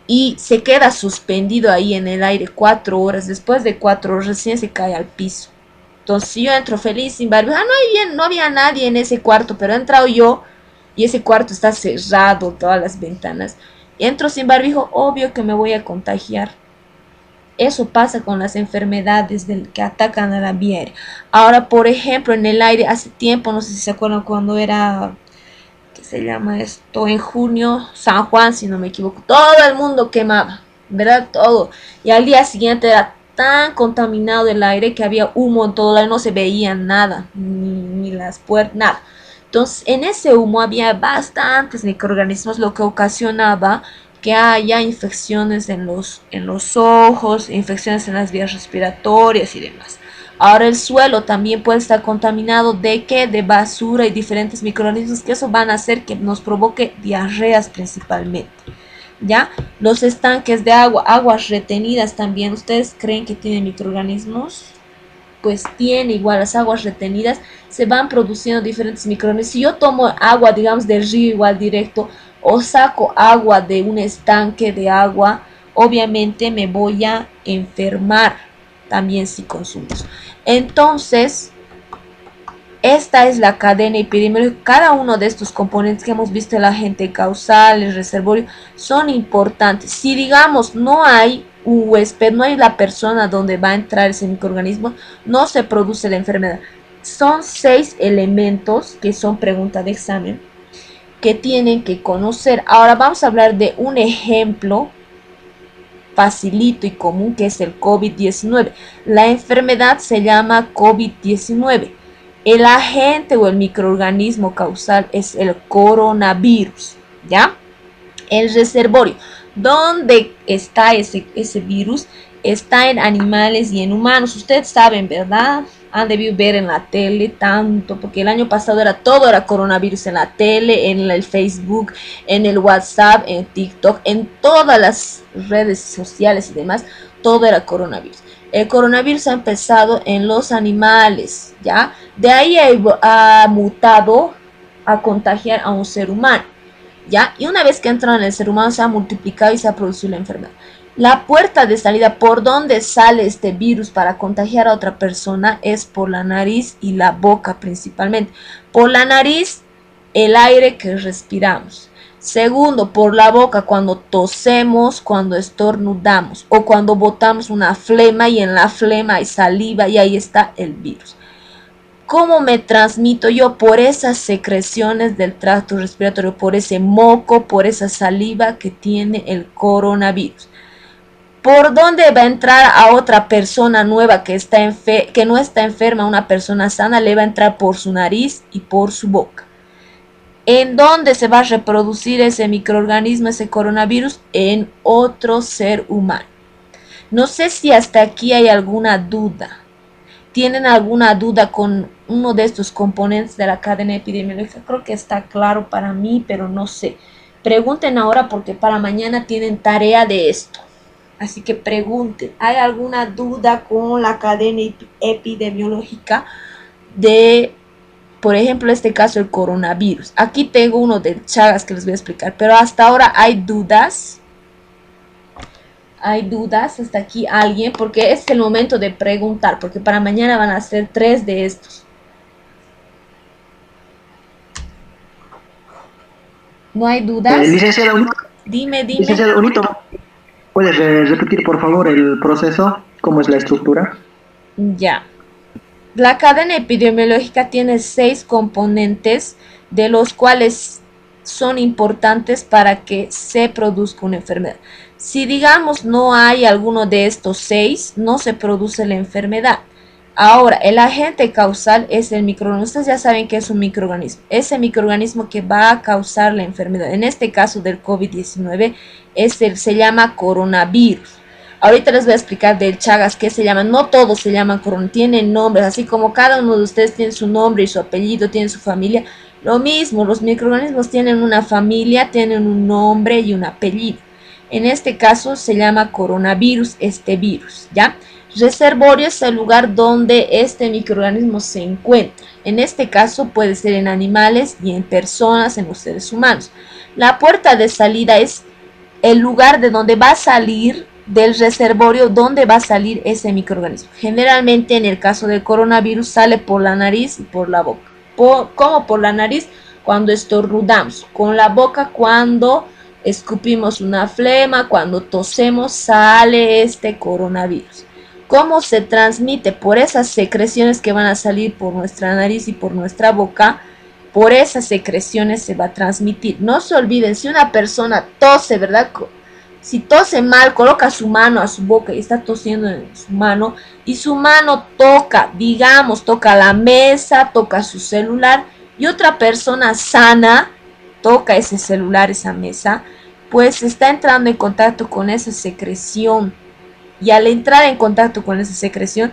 y se queda suspendido ahí en el aire 4 horas, después de 4 horas recién se cae al piso. Entonces, si yo entro feliz sin barbijo, no había nadie en ese cuarto, pero he entrado yo y ese cuarto está cerrado, todas las ventanas. Entro sin barbijo, obvio que me voy a contagiar. Eso pasa con las enfermedades que atacan a la vía aérea. Ahora, por ejemplo, en el aire, hace tiempo, no sé si se acuerdan cuando era, ¿qué se llama esto? En junio, San Juan, si no me equivoco, todo el mundo quemaba, ¿verdad? Todo. Y al día siguiente era tan contaminado el aire que había humo en todo el aire, no se veía nada, ni las puertas, nada. Entonces, en ese humo había bastantes microorganismos, lo que ocasionaba que haya infecciones en los ojos, infecciones en las vías respiratorias y demás. Ahora el suelo también puede estar contaminado de qué, de basura y diferentes microorganismos que eso van a hacer que nos provoque diarreas principalmente. ¿Ya? Los estanques de agua, aguas retenidas también, ¿ustedes creen que tienen microorganismos? Pues tiene igual, las aguas retenidas se van produciendo diferentes microorganismos. Si yo tomo agua, digamos, del río igual directo o saco agua de un estanque de agua, obviamente me voy a enfermar también si consumo. Entonces, esta es la cadena epidemiológica. Cada uno de estos componentes que hemos visto, el agente causal, el reservorio, son importantes. Si digamos no hay un huésped, no hay la persona donde va a entrar ese microorganismo, no se produce la enfermedad. Son 6 elementos que son pregunta de examen que tienen que conocer. Ahora vamos a hablar de un ejemplo facilito y común que es el COVID-19. La enfermedad se llama COVID-19. El agente o el microorganismo causal es el coronavirus, ¿ya? El reservorio, ¿dónde está ese virus? Está en animales y en humanos. Ustedes saben, ¿verdad? Han debido ver en la tele tanto, porque el año pasado todo era coronavirus en la tele, en el Facebook, en el WhatsApp, en TikTok, en todas las redes sociales y demás, todo era coronavirus. El coronavirus ha empezado en los animales, ¿ya? De ahí ha mutado a contagiar a un ser humano, ¿ya? Y una vez que entra en el ser humano se ha multiplicado y se ha producido la enfermedad. La puerta de salida por donde sale este virus para contagiar a otra persona es por la nariz y la boca principalmente. Por la nariz, el aire que respiramos. Segundo, por la boca cuando tosemos, cuando estornudamos o cuando botamos una flema y en la flema hay saliva y ahí está el virus. ¿Cómo me transmito yo? Por esas secreciones del tracto respiratorio, por ese moco, por esa saliva que tiene el coronavirus. ¿Por dónde va a entrar a otra persona nueva que no está enferma, una persona sana? Le va a entrar por su nariz y por su boca. ¿En dónde se va a reproducir ese microorganismo, ese coronavirus? En otro ser humano. No sé si hasta aquí hay alguna duda. ¿Tienen alguna duda con uno de estos componentes de la cadena epidemiológica? Creo que está claro para mí, pero no sé. Pregunten ahora porque para mañana tienen tarea de esto. Así que pregunten, ¿hay alguna duda con la cadena epidemiológica de, por ejemplo, este caso el coronavirus? Aquí tengo uno del Chagas que les voy a explicar, pero hasta ahora hay dudas. ¿Hay dudas hasta aquí alguien? Porque es el momento de preguntar, porque para mañana van a ser 3 de estos. ¿No hay dudas? Licenciada, Dime. licenciada Unito, ¿puedes repetir por favor el proceso? ¿Cómo es la estructura? Ya. La cadena epidemiológica tiene 6 componentes, de los cuales son importantes para que se produzca una enfermedad. Si digamos no hay alguno de estos 6, no se produce la enfermedad. Ahora, el agente causal es el microorganismo. Ustedes ya saben que es un microorganismo. Ese microorganismo que va a causar la enfermedad, en este caso del COVID-19, se llama coronavirus. Ahorita les voy a explicar del Chagas qué se llama. No todos se llaman corona, tienen nombres, así como cada uno de ustedes tiene su nombre y su apellido, tiene su familia. Lo mismo, los microorganismos tienen una familia, tienen un nombre y un apellido. En este caso se llama coronavirus, este virus, ¿ya? Reservorio es el lugar donde este microorganismo se encuentra. En este caso puede ser en animales y en personas, en los seres humanos. La puerta de salida es el lugar de donde va a salir del reservorio, donde va a salir ese microorganismo. Generalmente en el caso del coronavirus sale por la nariz y por la boca. ¿Cómo por la nariz? Cuando estornudamos. Con la boca cuando escupimos una flema, cuando tosemos sale este coronavirus. ¿Cómo se transmite? Por esas secreciones que van a salir por nuestra nariz y por nuestra boca. Por esas secreciones se va a transmitir. No se olviden, si una persona tose, ¿verdad? Si tose mal, coloca su mano a su boca y está tosiendo en su mano, y su mano toca, digamos, toca la mesa, toca su celular, y otra persona sana toca ese celular, esa mesa, pues está entrando en contacto con esa secreción. Y al entrar en contacto con esa secreción,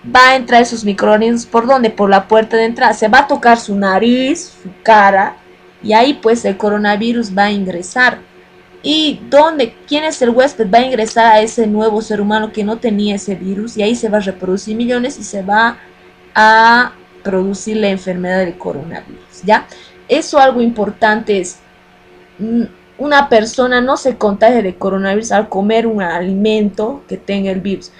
va a entrar esos microorganismos. ¿Por dónde? Por la puerta de entrada. Se va a tocar su nariz, su cara, y ahí pues el coronavirus va a ingresar. ¿Y dónde? ¿Quién es el huésped? Va a ingresar a ese nuevo ser humano que no tenía ese virus, y ahí se va a reproducir millones y se va a producir la enfermedad del coronavirus, ¿ya? Eso algo importante es, una persona no se contagia de coronavirus al comer un alimento que tenga el virus.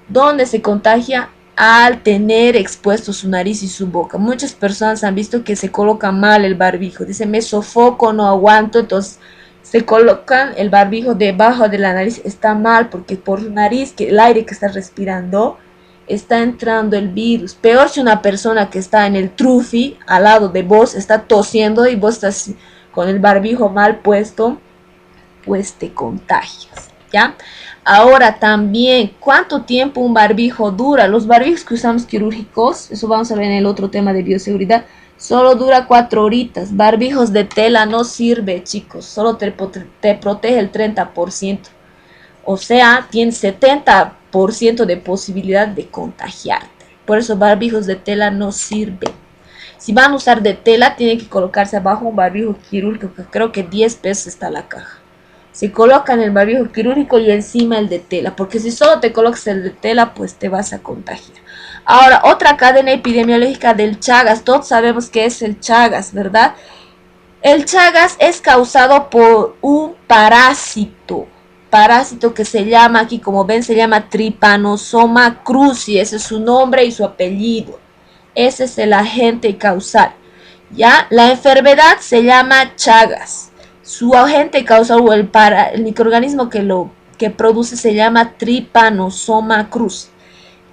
¿Dónde se contagia? Al tener expuesto su nariz y su boca. Muchas personas han visto que se coloca mal el barbijo. Dicen, me sofoco, no aguanto. Entonces se colocan el barbijo debajo de la nariz. Está mal porque por su nariz, que el aire que está respirando, está entrando el virus. Peor si una persona que está en el trufi, al lado de vos, está tosiendo y vos estás con el barbijo mal puesto, pues te contagias, ¿ya? Ahora también, ¿cuánto tiempo un barbijo dura? Los barbijos que usamos quirúrgicos, eso vamos a ver en el otro tema de bioseguridad, solo dura 4 horitas. Barbijos de tela no sirve, chicos, solo te protege el 30%. O sea, tienes 70% de posibilidad de contagiarte. Por eso barbijos de tela no sirven. Si van a usar de tela, tienen que colocarse abajo un barbijo quirúrgico, que creo que 10 pesos está la caja. Se colocan el barbijo quirúrgico y encima el de tela, porque si solo te colocas el de tela, pues te vas a contagiar. Ahora, otra cadena epidemiológica del Chagas. Todos sabemos que es el Chagas, ¿verdad? El Chagas es causado por un parásito que se llama, aquí como ven, se llama Trypanosoma cruzi. Ese es su nombre y su apellido. Ese es el agente causal, ¿ya? La enfermedad se llama Chagas. Su agente causal o el microorganismo que produce se llama Trypanosoma cruzi.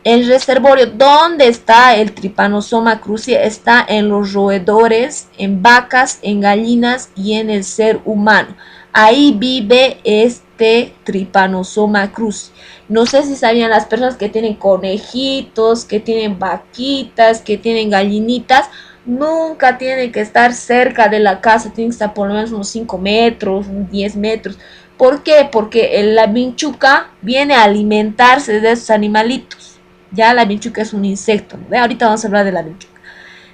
El reservorio, ¿dónde está el Trypanosoma cruzi? Está en los roedores, en vacas, en gallinas y en el ser humano. Ahí vive este Trypanosoma cruzi. No sé si sabían las personas que tienen conejitos, que tienen vaquitas, que tienen gallinitas, nunca tienen que estar cerca de la casa, tienen que estar por lo menos unos 5 metros, 10 metros. ¿Por qué? Porque la vinchuca viene a alimentarse de esos animalitos. Ya la vinchuca es un insecto, ¿ve? Ahorita vamos a hablar de la vinchuca.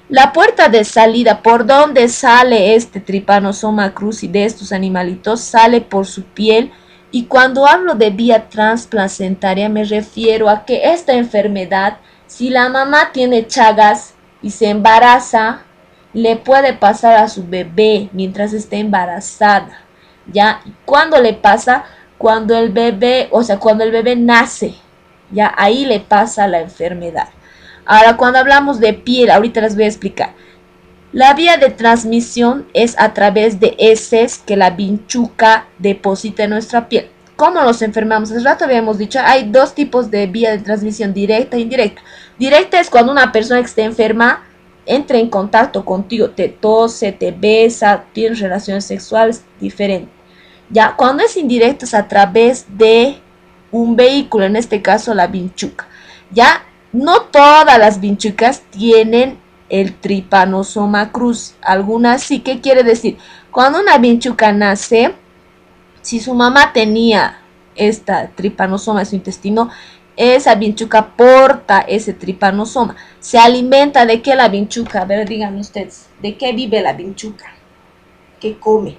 La puerta de salida, por donde sale este Trypanosoma cruzi de estos animalitos, sale por su piel. Y cuando hablo de vía transplacentaria me refiero a que esta enfermedad, si la mamá tiene Chagas y se embaraza, le puede pasar a su bebé mientras esté embarazada. ¿Ya? ¿Cuándo le pasa? Cuando el bebé, o sea, cuando el bebé nace, ya ahí le pasa la enfermedad. Ahora, cuando hablamos de piel, ahorita les voy a explicar. La vía de transmisión es a través de heces que la vinchuca deposita en nuestra piel. ¿Cómo nos enfermamos? Hace rato habíamos dicho, hay dos tipos de vía de transmisión, directa e indirecta. Directa es cuando una persona que esté enferma entra en contacto contigo, te tose, te besa, tienes relaciones sexuales diferentes. Ya, cuando es indirecto es a través de un vehículo, en este caso la vinchuca. Ya, no todas las vinchucas tienen el Trypanosoma cruzi, algunas sí. ¿Qué quiere decir? Cuando una vinchuca nace, si su mamá tenía esta Trypanosoma en su intestino, esa vinchuca porta ese Trypanosoma. Se alimenta de qué la vinchuca, a ver, díganme ustedes, ¿de qué vive la vinchuca? ¿Qué come?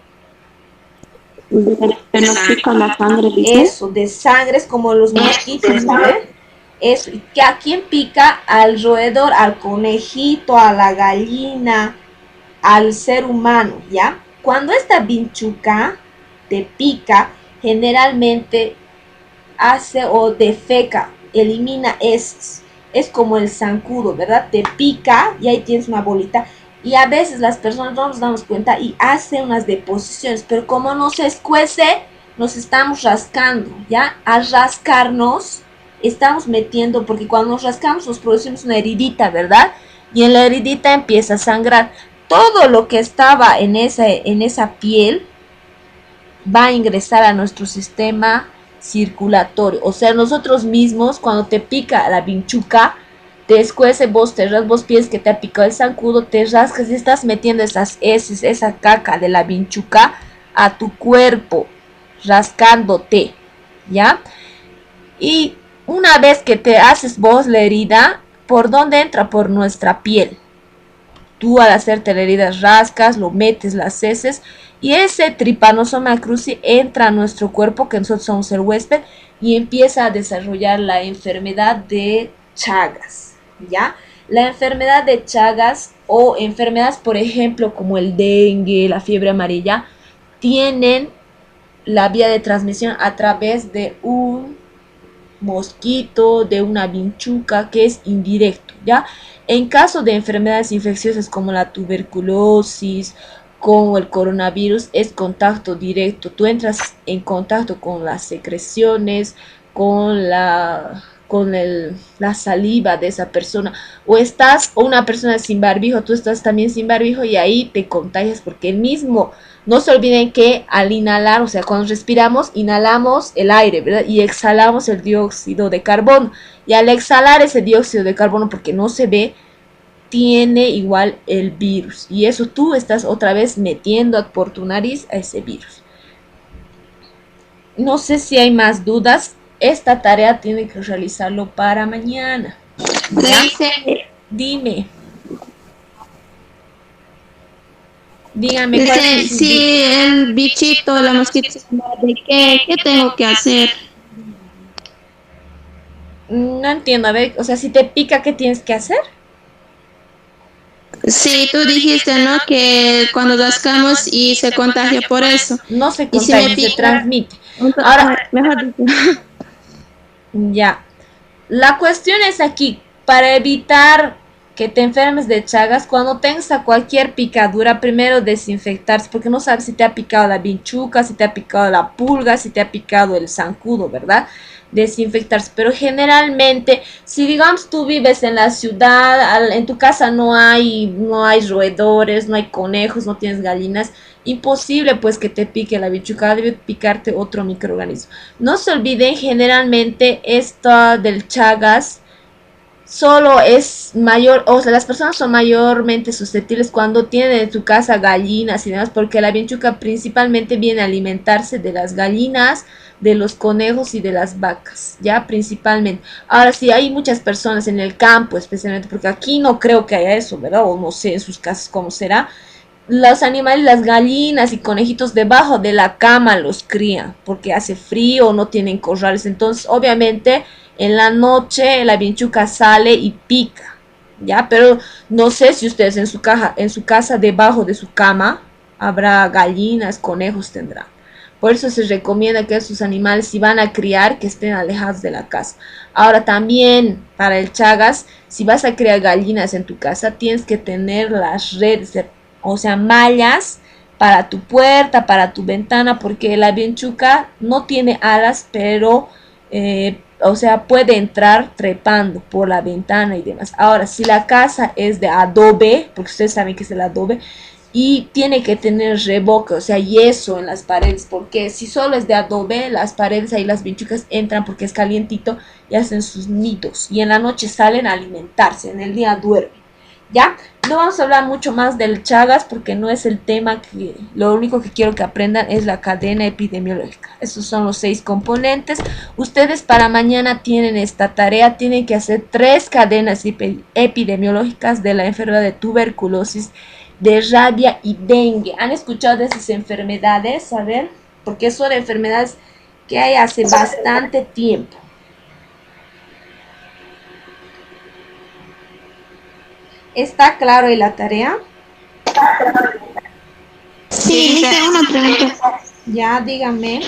Que nos pica la sangre, dice. Eso, de sangre, es como los mosquitos, ¿no? Eso, que a quién pica, al roedor, al conejito, a la gallina, al ser humano, ¿ya? Cuando esta vinchuca te pica, generalmente hace o defeca, elimina heces. Es como el zancudo, ¿verdad? Te pica y ahí tienes una bolita. Y a veces las personas no nos damos cuenta y hace unas deposiciones, pero como no se escuece, nos estamos rascando, ¿ya? Al rascarnos, estamos metiendo, porque cuando nos rascamos nos producimos una heridita, ¿verdad? Y en la heridita empieza a sangrar. Todo lo que estaba en esa piel va a ingresar a nuestro sistema circulatorio. O sea, nosotros mismos, cuando te pica la vinchuca, te escuece, vos piensas que te ha picado el zancudo, te rascas y estás metiendo esas heces, esa caca de la vinchuca a tu cuerpo, rascándote, ¿ya? Y una vez que te haces vos la herida, ¿por dónde entra? Por nuestra piel. Tú al hacerte la herida rascas, lo metes las heces y ese Trypanosoma cruzi entra a nuestro cuerpo, que nosotros somos el huésped, y empieza a desarrollar la enfermedad de Chagas, ¿ya? La enfermedad de Chagas o enfermedades, por ejemplo, como el dengue, la fiebre amarilla, tienen la vía de transmisión a través de un mosquito, de una vinchuca, que es indirecto, ¿ya? En caso de enfermedades infecciosas como la tuberculosis, como el coronavirus, es contacto directo. Tú entras en contacto con las secreciones, con la saliva de esa persona, o una persona sin barbijo, tú estás también sin barbijo y ahí te contagias, porque el mismo, no se olviden que al inhalar, o sea, cuando respiramos, inhalamos el aire, ¿verdad? Y exhalamos el dióxido de carbono, y al exhalar ese dióxido de carbono, porque no se ve, tiene igual el virus, y eso tú estás otra vez metiendo por tu nariz a ese virus. No sé si hay más dudas. Esta tarea tiene que realizarlo para mañana. ¿Ya? Dime. Dígame. Dice, si el bichito, la mosquita, ¿de qué tengo que hacer? No entiendo, a ver, o sea, si te pica, ¿qué tienes que hacer? Sí, tú dijiste, ¿no? Que cuando rascamos y se contagia por eso. No se Y si contagia, me se pica, transmite. Ahora, mejor dicho. Ya. La cuestión es aquí, para evitar que te enfermes de Chagas, cuando tengas cualquier picadura, primero desinfectarse, porque no sabes si te ha picado la vinchuca, si te ha picado la pulga, si te ha picado el zancudo, ¿verdad? Desinfectarse, pero generalmente, si digamos tú vives en la ciudad, en tu casa no hay roedores, no hay conejos, no tienes gallinas, imposible pues que te pique la vinchuca, debe picarte otro microorganismo. No se olviden, generalmente esto del Chagas solo es mayor, o sea, las personas son mayormente susceptibles cuando tienen en su casa gallinas y demás, porque la vinchuca principalmente viene a alimentarse de las gallinas, de los conejos y de las vacas, ya principalmente. Ahora sí, hay muchas personas en el campo, especialmente, porque aquí no creo que haya eso, ¿verdad? O no sé en sus casas cómo será. Los animales, las gallinas y conejitos debajo de la cama los crían porque hace frío, no tienen corrales. Entonces, obviamente, en la noche la vinchuca sale y pica, ¿ya? Pero no sé si ustedes en su casa, debajo de su cama, habrá gallinas, conejos tendrán. Por eso se recomienda que esos animales, si van a criar, que estén alejados de la casa. Ahora también, para el Chagas, si vas a criar gallinas en tu casa, tienes que tener las redes, o sea, mallas para tu puerta, para tu ventana, porque la vinchuca no tiene alas, pero, o sea, puede entrar trepando por la ventana y demás. Ahora, si la casa es de adobe, porque ustedes saben que es el adobe, y tiene que tener revoque, o sea, yeso en las paredes, porque si solo es de adobe, las paredes ahí las vinchucas entran porque es calientito y hacen sus nidos, y en la noche salen a alimentarse, en el día duermen. ¿Ya? No vamos a hablar mucho más del Chagas porque no es el tema que lo único que quiero que aprendan es la cadena epidemiológica. Esos son los 6 componentes. Ustedes para mañana tienen esta tarea, tienen que hacer 3 cadenas epidemiológicas de la enfermedad de tuberculosis, de rabia y dengue. ¿Han escuchado de esas enfermedades? A ver, porque son enfermedades que hay hace bastante tiempo. ¿Está claro en la tarea? Sí, hice una pregunta. Ya, dígame.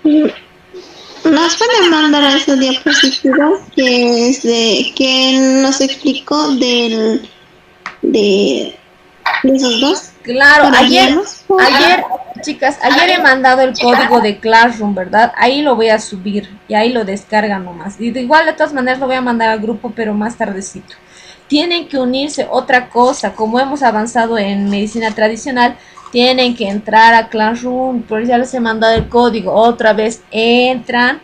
¿Nos pueden mandar a esa diapositiva que es de que nos explicó de esos dos? Claro, Para ayer, guiarnos. chicas, ayer he mandado el código de Classroom, ¿verdad? Ahí lo voy a subir y ahí lo descargan nomás. Y de igual, de todas maneras, lo voy a mandar al grupo, pero más tardecito. Tienen que unirse otra cosa, como hemos avanzado en medicina tradicional, tienen que entrar a Classroom, por eso ya les he mandado el código, otra vez entran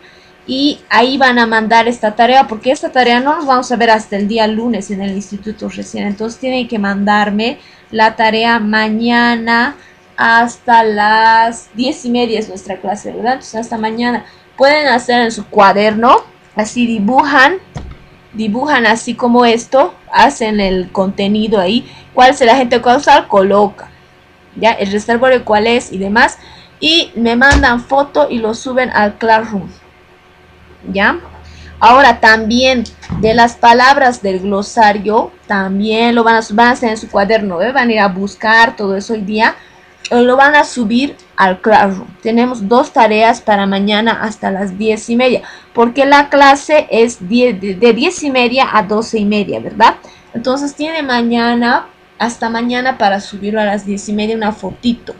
y ahí van a mandar esta tarea, porque esta tarea no nos vamos a ver hasta el día lunes en el instituto recién, entonces tienen que mandarme la tarea mañana hasta las 10:30 es nuestra clase, ¿verdad? Entonces hasta mañana pueden hacer en su cuaderno, así dibujan así como esto, hacen el contenido ahí, cuál es el agente causal, coloca, ya, el reservorio cuál es y demás, y me mandan foto y lo suben al Classroom, ya. Ahora también de las palabras del glosario, también lo van a hacer en su cuaderno, ¿eh? Van a ir a buscar todo eso hoy día, lo van a subir al Classroom. Tenemos 2 tareas para mañana hasta las 10:30, porque la clase es de 10:30 a 12:30, ¿verdad? Entonces tiene hasta mañana para subirlo a las 10:30 una fotito.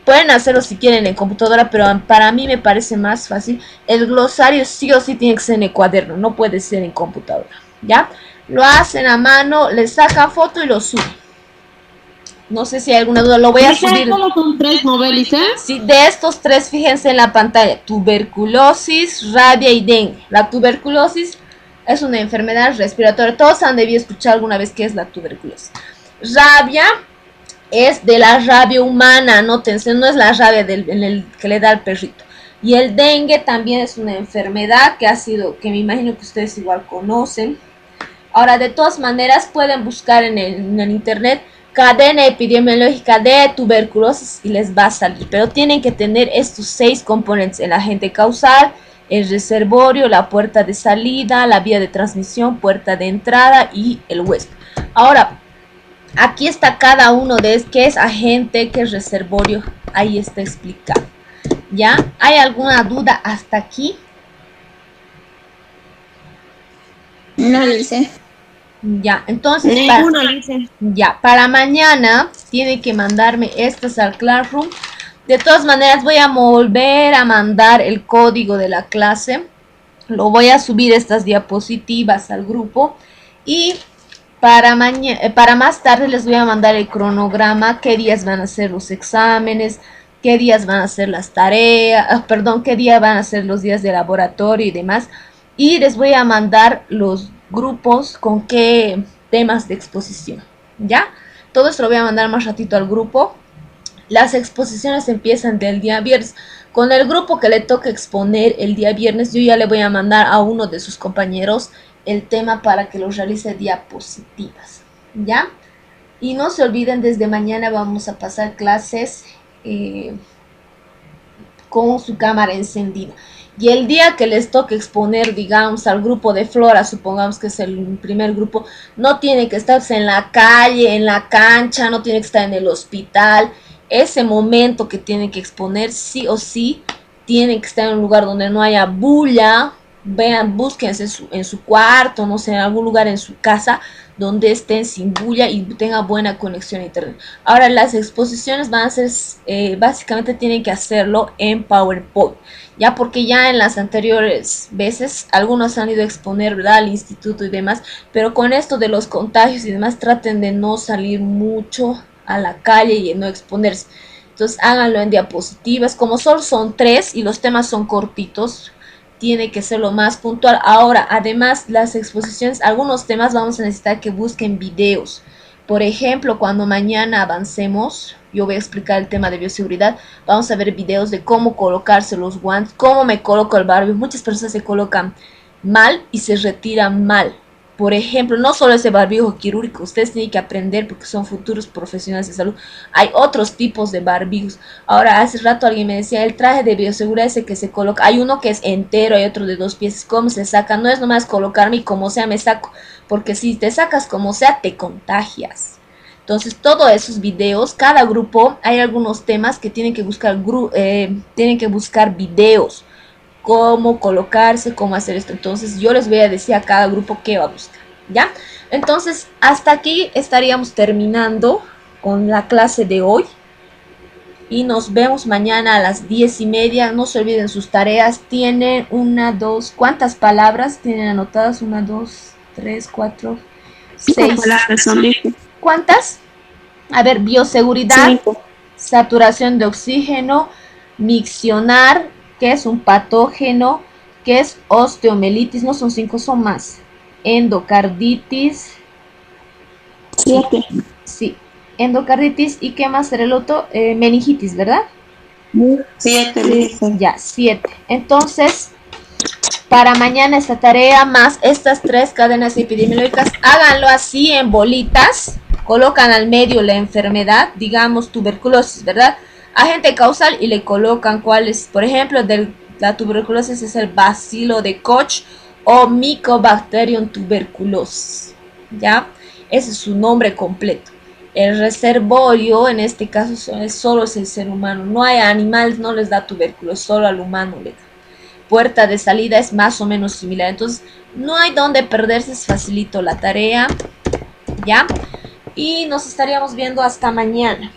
Pueden hacerlo si quieren en computadora, pero para mí me parece más fácil. El glosario sí o sí tiene que ser en el cuaderno, no puede ser en computadora, ¿ya? Lo hacen a mano, le sacan foto y lo suben. No sé si hay alguna duda, lo voy a subir. Solo son 3 novelis, ¿eh? Sí, de estos 3, fíjense en la pantalla: tuberculosis, rabia y dengue. La tuberculosis es una enfermedad respiratoria. Todos han debido escuchar alguna vez qué es la tuberculosis. Rabia es de la rabia humana, nótense, no es la rabia que le da al perrito. Y el dengue también es una enfermedad que me imagino que ustedes igual conocen. Ahora, de todas maneras, pueden buscar en el internet cadena epidemiológica de tuberculosis y les va a salir. Pero tienen que tener estos 6 componentes: el agente causal, el reservorio, la puerta de salida, la vía de transmisión, puerta de entrada y el huésped. Ahora, aquí está cada uno de qué es agente, qué es reservorio. Ahí está explicado. ¿Ya? ¿Hay alguna duda hasta aquí? No dice. Ya, entonces para mañana tiene que mandarme estas al Classroom. De todas maneras voy a volver a mandar el código de la clase. Lo voy a subir estas diapositivas al grupo. Y para más tarde les voy a mandar el cronograma, qué días van a ser los exámenes, qué días van a ser las tareas, qué día van a ser los días de laboratorio y demás. y les voy a mandar los grupos con qué temas de exposición, ¿ya? Todo esto lo voy a mandar más ratito al grupo. Las exposiciones empiezan del día viernes. Con el grupo que le toca exponer el día viernes, yo ya le voy a mandar a uno de sus compañeros el tema para que los realice diapositivas, ¿ya? Y no se olviden, desde mañana vamos a pasar clases con su cámara encendida. Y el día que les toque exponer, digamos, al grupo de Flora, supongamos que es el primer grupo, no tiene que estarse en la calle, en la cancha, no tiene que estar en el hospital. Ese momento que tienen que exponer, sí o sí, tienen que estar en un lugar donde no haya bulla. Vean, búsquense en su cuarto, no sé, en algún lugar en su casa donde estén sin bulla y tenga buena conexión a internet. Ahora, las exposiciones van a ser, básicamente tienen que hacerlo en PowerPoint, ya, porque ya en las anteriores veces algunos han ido a exponer, ¿verdad?, al instituto y demás, pero con esto de los contagios y demás, traten de no salir mucho a la calle y no exponerse. Entonces háganlo en diapositivas, como solo son 3 y los temas son cortitos, tiene que ser lo más puntual. Ahora, además, las exposiciones, algunos temas vamos a necesitar que busquen videos. Por ejemplo, cuando mañana avancemos, yo voy a explicar el tema de bioseguridad, vamos a ver videos de cómo colocarse los guantes, cómo me coloco el barbijo. Muchas personas se colocan mal y se retiran mal. Por ejemplo, no solo ese barbijo quirúrgico, ustedes tienen que aprender porque son futuros profesionales de salud. Hay otros tipos de barbijos. Ahora, hace rato alguien me decía, el traje de bioseguridad ese que se coloca, hay uno que es entero, hay otro de 2 piezas. ¿Cómo se saca? No es nomás colocarme y como sea me saco, porque si te sacas como sea te contagias. Entonces, todos esos videos, cada grupo, hay algunos temas que tienen que buscar, videos, cómo colocarse, cómo hacer esto. Entonces yo les voy a decir a cada grupo qué va a buscar, ¿ya? Entonces hasta aquí estaríamos terminando con la clase de hoy y nos vemos mañana a las 10:30. No se olviden sus tareas. Tienen ¿cuántas palabras tienen anotadas? 1, 2, 3, 4, 6 palabras son, dice. ¿Cuántas? A ver, bioseguridad, 5. saturación de oxígeno, miccionar, que es un patógeno, que es osteomelitis, no son 5, son más. Endocarditis. 7. Sí, endocarditis. ¿Y qué más era el otro? Meningitis, ¿verdad? 7, dice. Ya, 7. Entonces, para mañana esta tarea más estas 3 cadenas epidemiológicas, háganlo así en bolitas. Colocan al medio la enfermedad, digamos tuberculosis, ¿verdad? Agente causal y le colocan cuál es, por ejemplo, la tuberculosis es el bacilo de Koch o Mycobacterium tuberculosis, ¿ya? Ese es su nombre completo. El reservorio, en este caso, solo es el ser humano. No hay animales, no les da tuberculosis, solo al humano le da. Puerta de salida es más o menos similar. Entonces, no hay donde perderse, es facilito la tarea, ¿ya? Y nos estaríamos viendo hasta mañana.